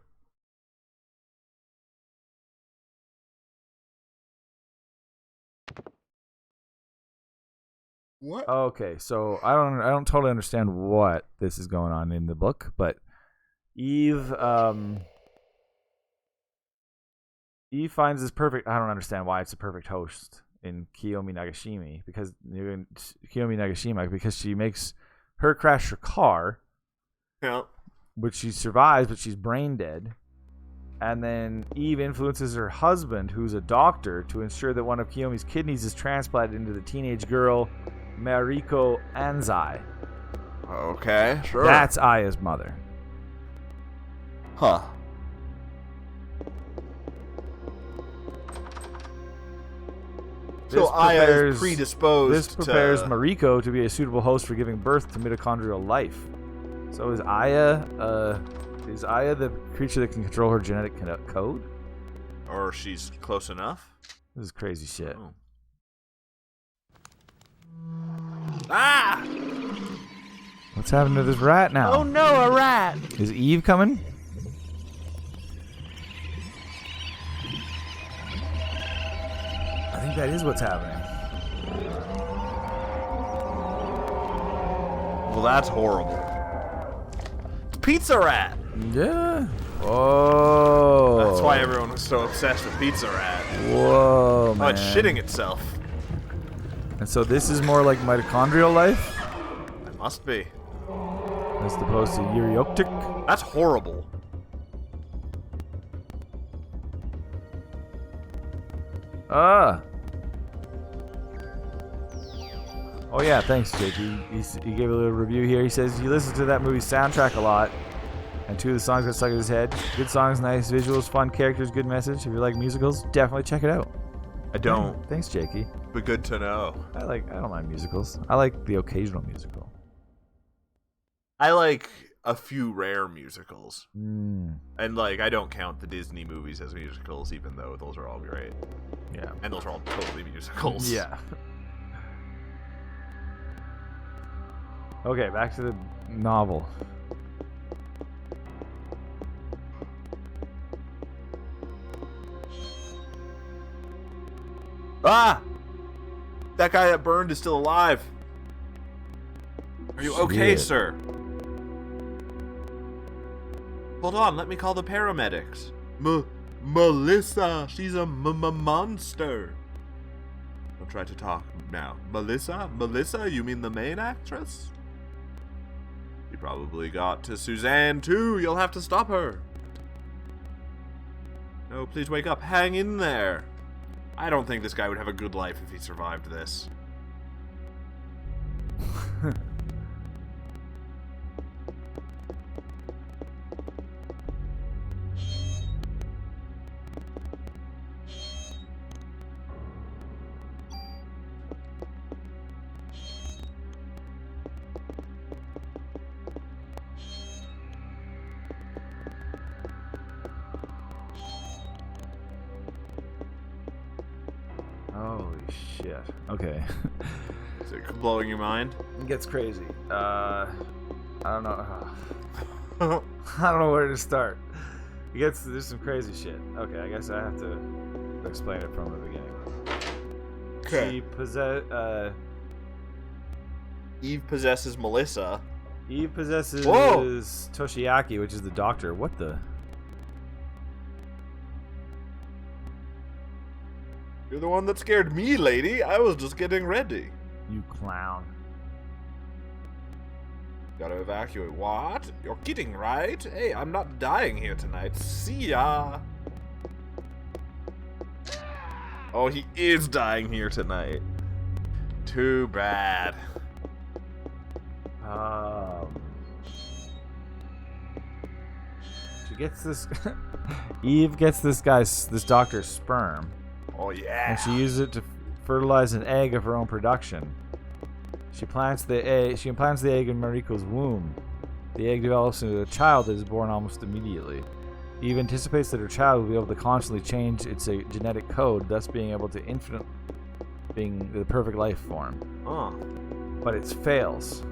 Speaker 3: What?
Speaker 2: Okay, so I don't totally understand what this is going on in the book, but Eve finds this perfect. I don't understand why it's a perfect host in Kiyomi Nagashima because she makes her crash her car.
Speaker 3: Yeah.
Speaker 2: Which she survives, but she's brain dead. And then Eve influences her husband, who's a doctor, to ensure that one of Kiyomi's kidneys is transplanted into the teenage girl Mariko Anzai.
Speaker 3: Okay, sure.
Speaker 2: That's Aya's mother.
Speaker 3: Huh. So Aya is predisposed.
Speaker 2: This prepares Mariko to be a suitable host for giving birth to mitochondrial life. So is Aya the creature that can control her genetic code?
Speaker 3: Or she's close enough?
Speaker 2: This is crazy shit.
Speaker 3: Oh. Ah!
Speaker 2: What's happening to this rat now?
Speaker 3: Oh no, a rat!
Speaker 2: Is Eve coming? I think that is what's happening.
Speaker 3: Well, that's horrible. Pizza Rat!
Speaker 2: Yeah. Whoa.
Speaker 3: That's why everyone was so obsessed with Pizza Rat.
Speaker 2: Whoa, man.
Speaker 3: Oh, it's shitting itself.
Speaker 2: And so this is more like mitochondrial life?
Speaker 3: It must be.
Speaker 2: As opposed to eukaryotic?
Speaker 3: That's horrible.
Speaker 2: Ah. Oh yeah, thanks, Jake. He gave a little review here. He says he listens to that movie's soundtrack a lot, and 2 of the songs got stuck in his head. Good songs, nice visuals, fun characters, good message. If you like musicals, definitely check it out.
Speaker 3: I don't.
Speaker 2: Thanks, Jakey.
Speaker 3: But good to know.
Speaker 2: I don't mind musicals. I like the occasional musical.
Speaker 3: I like a few rare musicals.
Speaker 2: Mm.
Speaker 3: And I don't count the Disney movies as musicals, even though those are all great.
Speaker 2: Yeah.
Speaker 3: And those are all totally musicals.
Speaker 2: Yeah. Okay, back to the novel.
Speaker 3: Ah! That guy that burned is still alive. Are you okay,
Speaker 2: Shit.
Speaker 3: sir? Hold on, let me call the paramedics. Melissa, she's a monster. Don't try to talk now. Melissa? Melissa, you mean the main actress? You probably got to Suzanne too. You'll have to stop her. No, please wake up. Hang in there. I don't think this guy would have a good life if he survived this.
Speaker 2: shit. Okay.
Speaker 3: Is it blowing your mind?
Speaker 2: It gets crazy. I don't know. I don't know where to start. There's some crazy shit. Okay, I guess I have to explain it from the beginning.
Speaker 3: Okay. Eve possesses Melissa.
Speaker 2: Eve possesses
Speaker 3: Whoa!
Speaker 2: Toshiaki, which is the doctor. What the?
Speaker 3: You're the one that scared me, lady. I was just getting ready.
Speaker 2: You clown.
Speaker 3: Gotta evacuate. What? You're kidding, right? Hey, I'm not dying here tonight. See ya. Oh, he is dying here tonight. Too bad.
Speaker 2: She gets this. Eve gets this doctor's sperm.
Speaker 3: Oh yeah.
Speaker 2: And she uses it to fertilize an egg of her own production. She implants the egg in Mariko's womb. The egg develops into a child that is born almost immediately. Eve anticipates that her child will be able to constantly change its genetic code, thus being able to being the perfect life form.
Speaker 3: Oh.
Speaker 2: But it fails.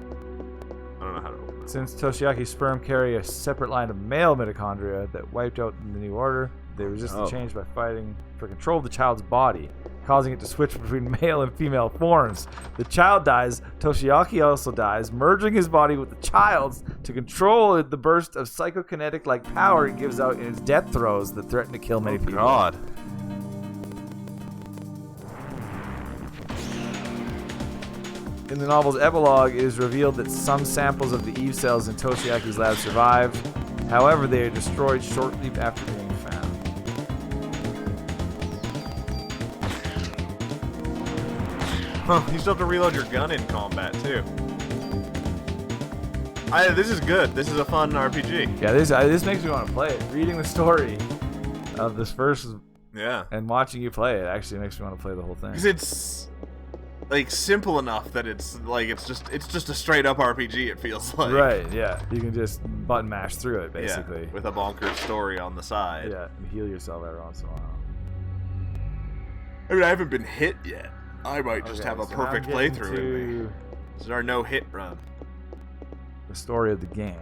Speaker 3: I don't know how to open it.
Speaker 2: Since Toshiaki's sperm carry a separate line of male mitochondria that wiped out in the New Order, they resist the change by fighting for control of the child's body, causing it to switch between male and female forms. The child dies, Toshiaki also dies, merging his body with the child's to control the burst of psychokinetic-like power it gives out in its death throes that threaten to kill many people.
Speaker 3: God.
Speaker 2: In the novel's epilogue, it is revealed that some samples of the Eve cells in Toshiaki's lab survived. However, they are destroyed shortly after being found.
Speaker 3: Huh, you still have to reload your gun in combat, too. This is good. This is a fun RPG.
Speaker 2: Yeah, this makes me want to play it. Reading the story of this first and watching you play it actually makes me want to play the whole thing.
Speaker 3: Because it's like simple enough that it's just a straight up RPG, it feels like.
Speaker 2: Right, yeah. You can just button mash through it, basically.
Speaker 3: Yeah, with a bonkers story on the side.
Speaker 2: Yeah, and heal yourself every once in a while.
Speaker 3: I mean, I haven't been hit yet. I might just have a perfect playthrough in me. This is our no hit run.
Speaker 2: The story of the game.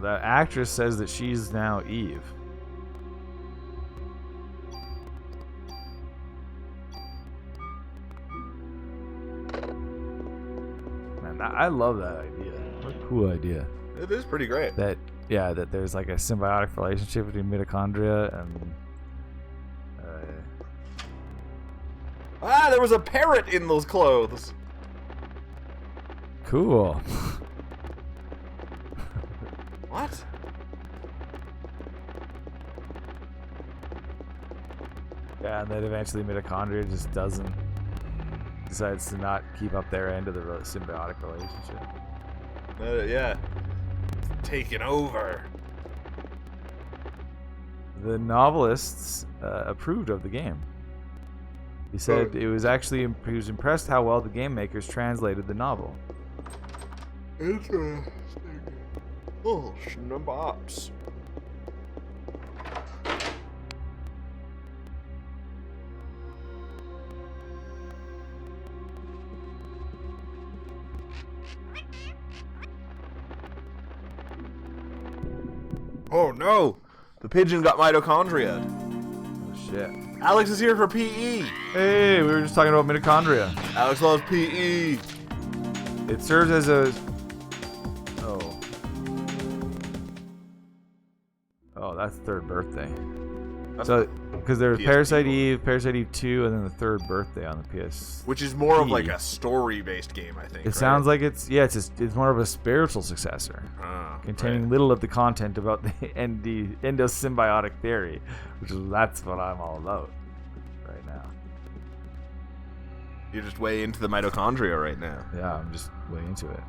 Speaker 2: That actress says that she's now Eve. Man, I love that idea. What a cool idea.
Speaker 3: It is pretty great.
Speaker 2: That there's like a symbiotic relationship between mitochondria and
Speaker 3: there was a parrot in those clothes.
Speaker 2: Cool.
Speaker 3: What?
Speaker 2: Yeah, and then eventually mitochondria just decides to not keep up their end of the symbiotic relationship.
Speaker 3: Yeah. Taken over.
Speaker 2: The novelists approved of the game. He said he was impressed how well the game makers translated the novel.
Speaker 3: Interesting. Oh, schnabobs. Oh no! The pigeon got mitochondria.
Speaker 2: Oh shit.
Speaker 3: Alex is here for PE.
Speaker 2: Hey, we were just talking about mitochondria.
Speaker 3: Alex loves PE.
Speaker 2: It serves as a... Oh, that's third birthday. So, because there's Parasite Eve, Parasite Eve 2, and then the third birthday on the PS.
Speaker 3: Which is more of like a story-based game, I think.
Speaker 2: It sounds like it's more of a spiritual successor, containing little of the content about the endosymbiotic theory, that's what I'm all about right now.
Speaker 3: You're just way into the mitochondria right now.
Speaker 2: Yeah, I'm just way into it.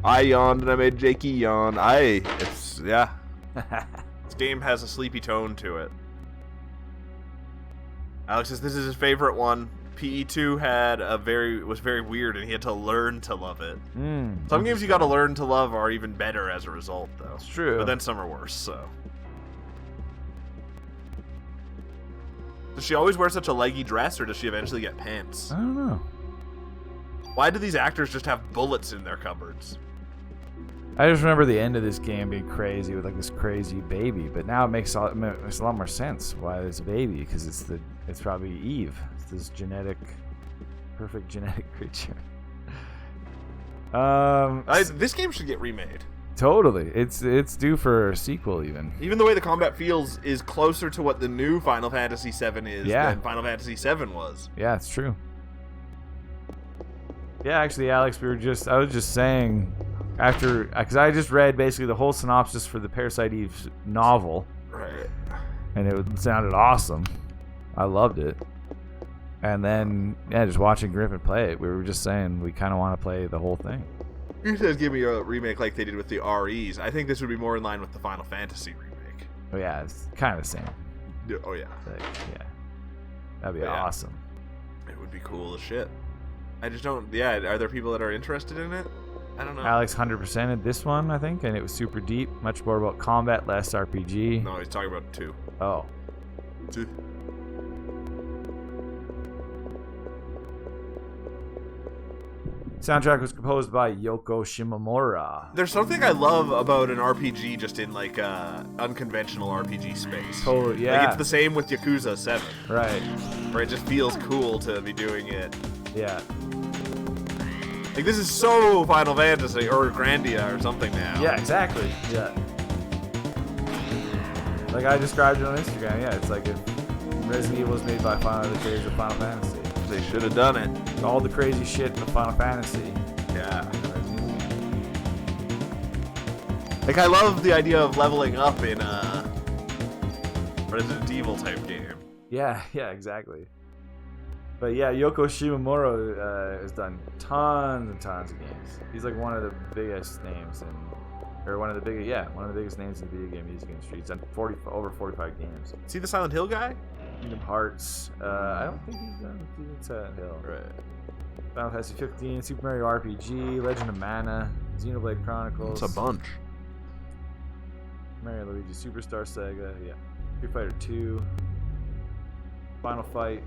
Speaker 3: I yawned and I made Jakey yawn. It's game has a sleepy tone to it. Alex says this is his favorite one. PE2 was very weird, and he had to learn to love it. Some games you got to learn to love are even better as a result, though.
Speaker 2: It's true.
Speaker 3: But then some are worse. So. Does she always wear such a leggy dress, or does she eventually get pants?
Speaker 2: I don't know.
Speaker 3: Why do these actors just have bullets in their cupboards?
Speaker 2: I just remember the end of this game being crazy with like this crazy baby, but now it makes a lot more sense why there's a baby, because it's probably Eve. It's this perfect genetic creature.
Speaker 3: This game should get remade.
Speaker 2: Totally, it's due for a sequel even.
Speaker 3: Even the way the combat feels is closer to what the new Final Fantasy VII is than Final Fantasy VII was.
Speaker 2: Yeah, it's true. Yeah, actually, Alex, I was just saying. Because I just read basically the whole synopsis for the Parasite Eve novel.
Speaker 3: Right.
Speaker 2: And it sounded awesome. I loved it. And then, just watching Grimpen play it, we were just saying we kind of want to play the whole thing.
Speaker 3: He says give me a remake like they did with the REs. I think this would be more in line with the Final Fantasy remake.
Speaker 2: Oh, yeah, it's kind of the same.
Speaker 3: Oh, yeah.
Speaker 2: Like, yeah. That'd be awesome.
Speaker 3: It would be cool as shit. I just don't... Yeah, are there people that are interested in it? I don't know.
Speaker 2: Alex 100%ed this one, I think, and it was super deep. Much more about combat, less RPG.
Speaker 3: No, he's talking about 2.
Speaker 2: Oh.
Speaker 3: 2.
Speaker 2: Soundtrack was composed by Yoko Shimomura.
Speaker 3: There's something I love about an RPG just in like unconventional RPG space.
Speaker 2: Totally, yeah.
Speaker 3: Like it's the same with Yakuza 7.
Speaker 2: Right.
Speaker 3: Where it just feels cool to be doing it.
Speaker 2: Yeah.
Speaker 3: Like this is so Final Fantasy or Grandia or something now.
Speaker 2: Yeah, exactly. Yeah. Like I described it on Instagram, yeah, it's like if Resident Evil was made by the creators of Final Fantasy.
Speaker 3: They should have done it.
Speaker 2: All the crazy shit of Final Fantasy.
Speaker 3: Yeah. Like I love the idea of leveling up in a Resident Evil type game.
Speaker 2: Yeah, exactly. But yeah, Yoko Shimomura has done tons and tons of games. He's like one of the biggest names one of the biggest names in the video game music industry. He's done over 45 games.
Speaker 3: Is he the Silent Hill guy?
Speaker 2: Kingdom Hearts. I don't think he's done Silent Hill.
Speaker 3: Right.
Speaker 2: Final Fantasy 15, Super Mario RPG, Legend of Mana, Xenoblade Chronicles.
Speaker 3: It's a bunch.
Speaker 2: Mario and Luigi Superstar Saga, yeah. Street Fighter 2, Final Fight.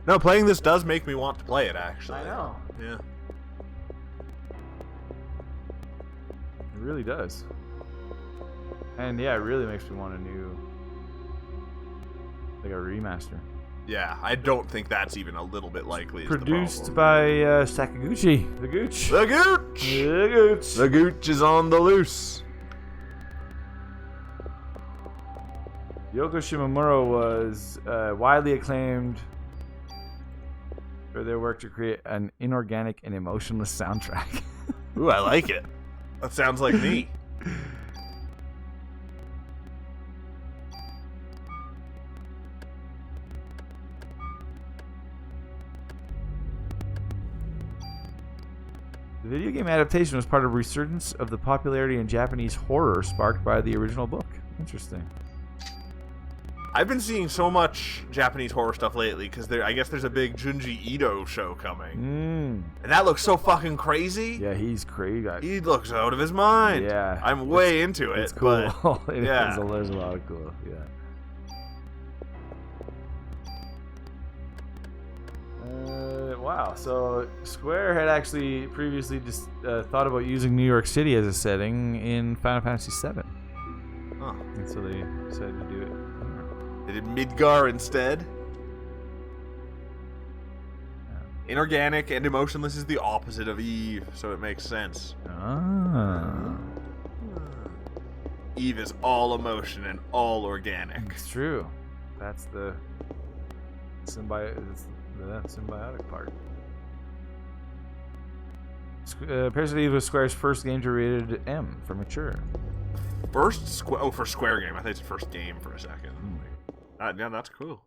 Speaker 3: No, playing this does make me want to play it, actually.
Speaker 2: I know.
Speaker 3: Yeah.
Speaker 2: It really does. And yeah, it really makes me want a remaster.
Speaker 3: Yeah, I don't think that's even a little bit likely.
Speaker 2: Produced by Sakaguchi. The Gooch.
Speaker 3: The Gooch!
Speaker 2: The Gooch.
Speaker 3: The Gooch is on the loose.
Speaker 2: Yoko Shimomura was widely acclaimed for their work to create an inorganic and emotionless soundtrack.
Speaker 3: Ooh, I like it. That sounds like me.
Speaker 2: The video game adaptation was part of a resurgence of the popularity in Japanese horror sparked by the original book. Interesting.
Speaker 3: I've been seeing so much Japanese horror stuff lately because I guess there's a big Junji Ito show coming. And that looks so fucking crazy.
Speaker 2: Yeah, he's crazy.
Speaker 3: He looks out of his mind.
Speaker 2: Yeah.
Speaker 3: I'm way into it.
Speaker 2: It's cool.
Speaker 3: But,
Speaker 2: There's a lot of cool. Yeah. Wow. So Square had actually previously just thought about using New York City as a setting in Final Fantasy VII.
Speaker 3: Huh.
Speaker 2: And so they decided to do it.
Speaker 3: They did Midgar instead. Inorganic and emotionless is the opposite of Eve, so it makes sense. Eve is all emotion and all organic.
Speaker 2: It's true. That's the symbiotic part. Parasite Eve was Square's first game to rated M for mature.
Speaker 3: For Square game. I think it's the first game for a second. Yeah, that's cool.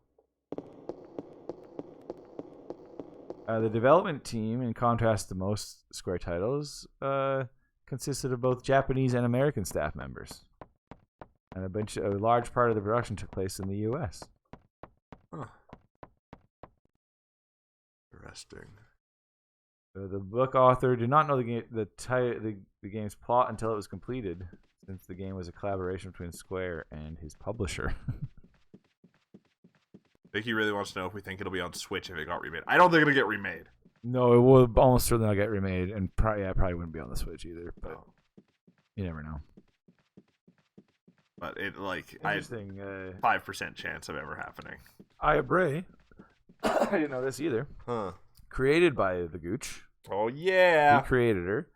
Speaker 2: The development team, in contrast to most Square titles, consisted of both Japanese and American staff members. And a large part of the production took place in the U.S.
Speaker 3: Huh. Interesting.
Speaker 2: The book author did not know the game's plot until it was completed, since the game was a collaboration between Square and his publisher.
Speaker 3: I think he really wants to know if we think it'll be on Switch if it got remade. I don't think it'll get remade.
Speaker 2: No, it will almost certainly not get remade, and it probably wouldn't be on the Switch either. But you never know.
Speaker 3: But it
Speaker 2: Interesting.
Speaker 3: 5% chance of ever happening.
Speaker 2: Aya Bray. I didn't know this either.
Speaker 3: Huh.
Speaker 2: Created by the Gooch.
Speaker 3: Oh yeah.
Speaker 2: He created her,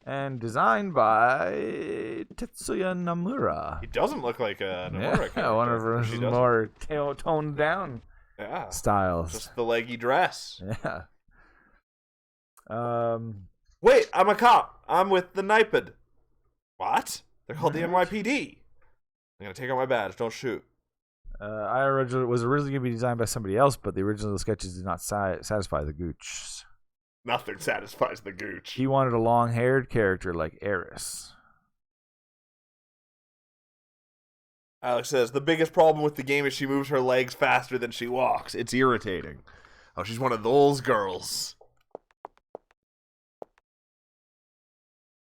Speaker 2: and designed by Tetsuya Nomura.
Speaker 3: He doesn't look like a Nomura character.
Speaker 2: Yeah, one of her more toned down styles.
Speaker 3: Just the leggy dress.
Speaker 2: Yeah.
Speaker 3: Wait, I'm a cop. I'm with the NYPD. What? They're called the NYPD. I'm gonna take out my badge. Don't shoot.
Speaker 2: Was originally going to be designed by somebody else, but the original sketches did not satisfy the Gooch.
Speaker 3: Nothing satisfies the Gooch.
Speaker 2: He wanted a long-haired character like Eris.
Speaker 3: Alex says, the biggest problem with the game is she moves her legs faster than she walks. It's irritating. Oh, she's one of those girls.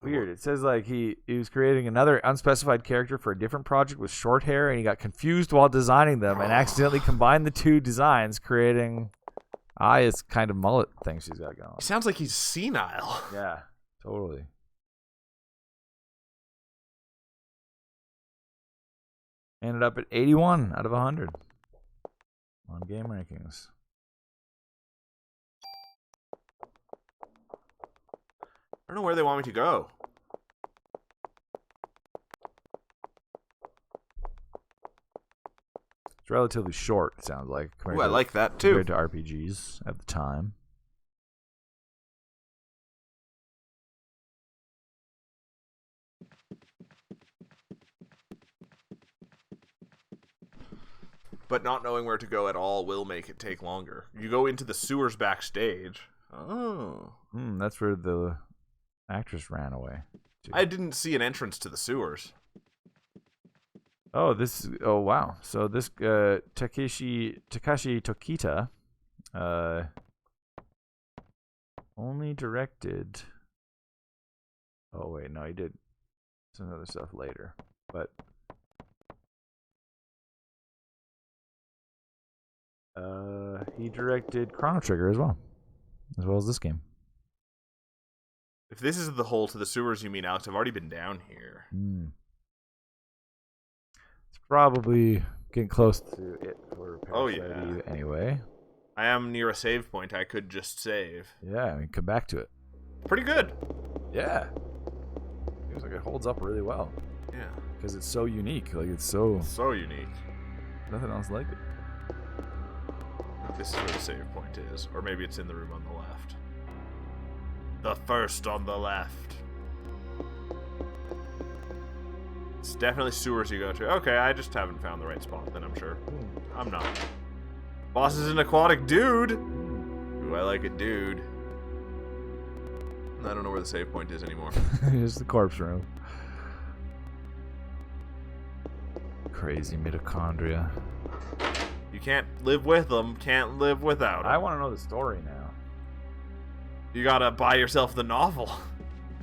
Speaker 2: Weird. It says like he was creating another unspecified character for a different project with short hair, and he got confused while designing them and accidentally combined the two designs, creating Aya's kind of mullet thing she's got going.
Speaker 3: He sounds like he's senile.
Speaker 2: Yeah, totally. Ended up at 81 out of 100 on game rankings.
Speaker 3: I don't know where they want me to go.
Speaker 2: It's relatively short, it sounds like.
Speaker 3: Ooh, I like that too.
Speaker 2: Compared to RPGs at the time.
Speaker 3: But not knowing where to go at all will make it take longer. You go into the sewers backstage. Oh.
Speaker 2: That's where the actress ran away to.
Speaker 3: I didn't see an entrance to the sewers.
Speaker 2: Oh wow. So this Takashi Tokita only directed. Oh wait, no, he did some other stuff later. But he directed Chrono Trigger as well as this game.
Speaker 3: If this is the hole to the sewers, you mean, Alex, I've already been down here.
Speaker 2: It's probably getting close to it for Parasite.
Speaker 3: Oh, yeah.
Speaker 2: Anyway.
Speaker 3: I am near a save point. I could just save.
Speaker 2: Yeah, I mean, come back to it.
Speaker 3: Pretty good.
Speaker 2: Yeah. Seems like it holds up really well.
Speaker 3: Yeah.
Speaker 2: Because it's so unique. Like, it's so
Speaker 3: unique.
Speaker 2: Nothing else like it.
Speaker 3: This is where the save point is. Or maybe it's in the room on the left. The first on the left. It's definitely sewers you go to. Okay, I just haven't found the right spot then, I'm sure. I'm not. Boss is an aquatic dude! Ooh, I like a dude. I don't know where the save point is anymore.
Speaker 2: It's the corpse room. Crazy mitochondria.
Speaker 3: You can't live with them, can't live without them.
Speaker 2: I want to know the story now.
Speaker 3: You gotta buy yourself the novel.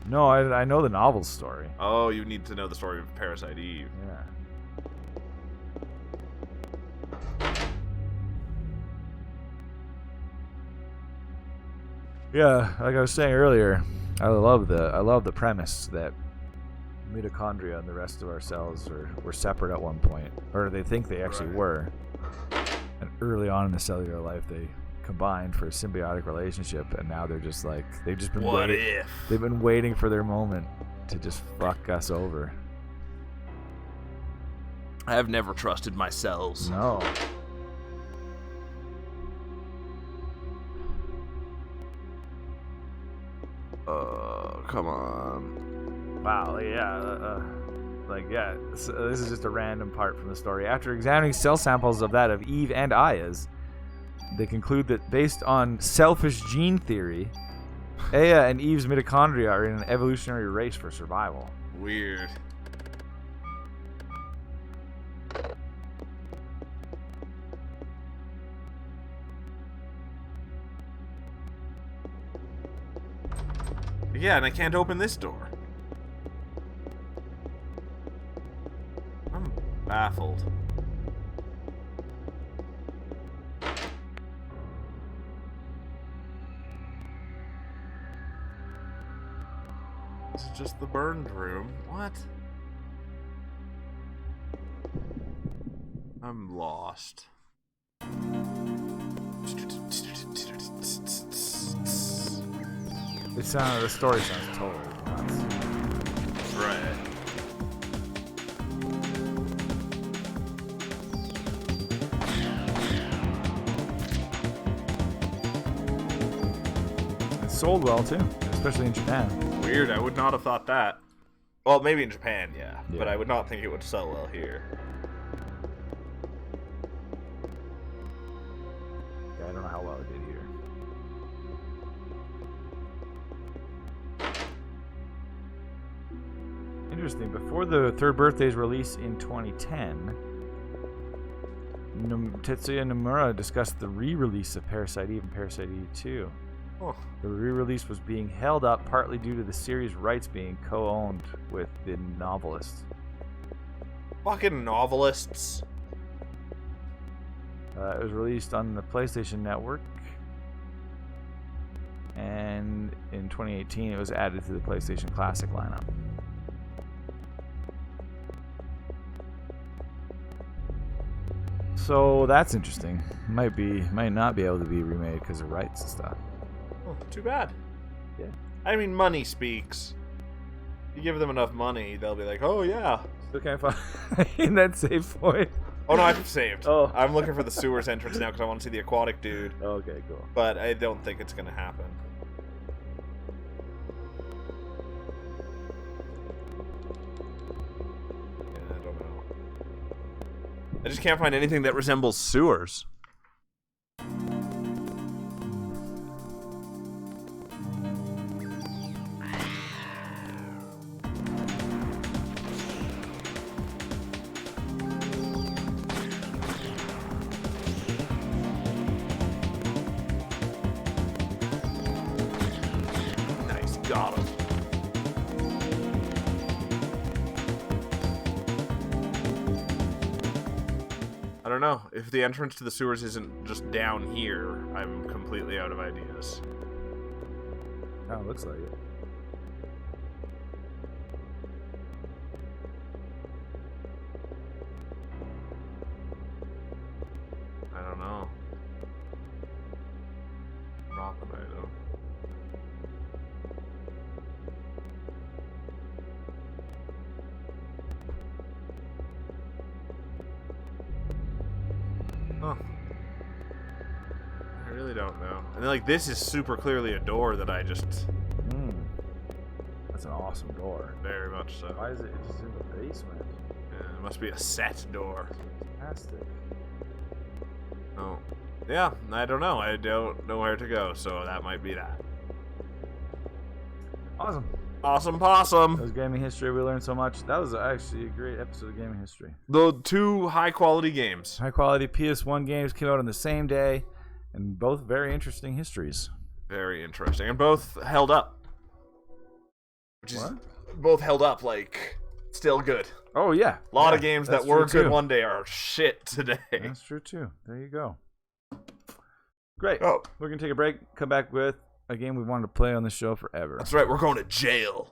Speaker 2: No, I know the novel's story.
Speaker 3: Oh, you need to know the story of Parasite Eve.
Speaker 2: Yeah, like I was saying earlier, I love the premise that mitochondria and the rest of our cells were separate at one point, or they think they actually were. And early on in the cellular life, they combined for a symbiotic relationship, and now they're just like they've been waiting for their moment to just fuck us over.
Speaker 3: I have never trusted my cells.
Speaker 2: No.
Speaker 3: Come on.
Speaker 2: Wow, this is just a random part from the story. After examining cell samples of that of Eve and Aya's, They conclude that based on selfish gene theory, Aya and Eve's mitochondria are in an evolutionary race for survival.
Speaker 3: Weird. Yeah, and I can't open this door. I'm baffled. This is just the burned room. What? I'm lost.
Speaker 2: The story sounds totally nuts.
Speaker 3: Right.
Speaker 2: It sold well too, especially in Japan.
Speaker 3: Weird, I would not have thought that. Well, maybe in Japan, yeah.
Speaker 2: Yeah.
Speaker 3: But I would not think it would sell well here.
Speaker 2: Yeah, I don't know how well it did here. Interesting. Before the third birthday's release in 2010, Tetsuya Nomura discussed the re-release of Parasite Eve and Parasite Eve 2.
Speaker 3: Oh.
Speaker 2: The re-release was being held up partly due to the series' rights being co-owned with the novelists.
Speaker 3: Fucking novelists.
Speaker 2: It was released on the PlayStation Network, and in 2018 it was added to the PlayStation Classic lineup. So that's interesting. Might not be able to be remade because of rights and stuff.
Speaker 3: Oh, too bad.
Speaker 2: Yeah.
Speaker 3: I mean, money speaks. You give them enough money, they'll be like, oh yeah.
Speaker 2: Still can't find that save point.
Speaker 3: Oh no, I've saved.
Speaker 2: Oh.
Speaker 3: I'm looking for the sewers entrance now because I want to see the aquatic dude.
Speaker 2: Okay, cool.
Speaker 3: But I don't think it's going to happen. Yeah, I don't know. I just can't find anything that resembles sewers. Nice, got him. I don't know. If the entrance to the sewers isn't just down here, I'm completely out of ideas.
Speaker 2: Oh, it looks like it.
Speaker 3: I don't know. Rocket item. Huh. I really don't know. And then, like, this is super clearly a door that I just...
Speaker 2: That's an awesome door.
Speaker 3: Very much so.
Speaker 2: Why is it just in the basement?
Speaker 3: Yeah, it must be a set door.
Speaker 2: Fantastic.
Speaker 3: Oh. Yeah, I don't know. I don't know where to go, so that might be that.
Speaker 2: Awesome.
Speaker 3: Awesome possum!
Speaker 2: That was gaming history. We learned so much. That was actually a great episode of gaming history.
Speaker 3: The two high-quality games.
Speaker 2: High quality PS1 games came out on the same day, and both very interesting histories.
Speaker 3: Very interesting. And both held up. Which is
Speaker 2: What?
Speaker 3: both held up, like, still good.
Speaker 2: Oh yeah,
Speaker 3: A lot
Speaker 2: Yeah,
Speaker 3: of games
Speaker 2: that's
Speaker 3: that were
Speaker 2: true,
Speaker 3: good
Speaker 2: too.
Speaker 3: one day are shit today.
Speaker 2: That's true too. There you go. Great.
Speaker 3: Oh.
Speaker 2: We're gonna take a break. Come back with a game we wanted to play on the show forever.
Speaker 3: That's right, we're going to jail.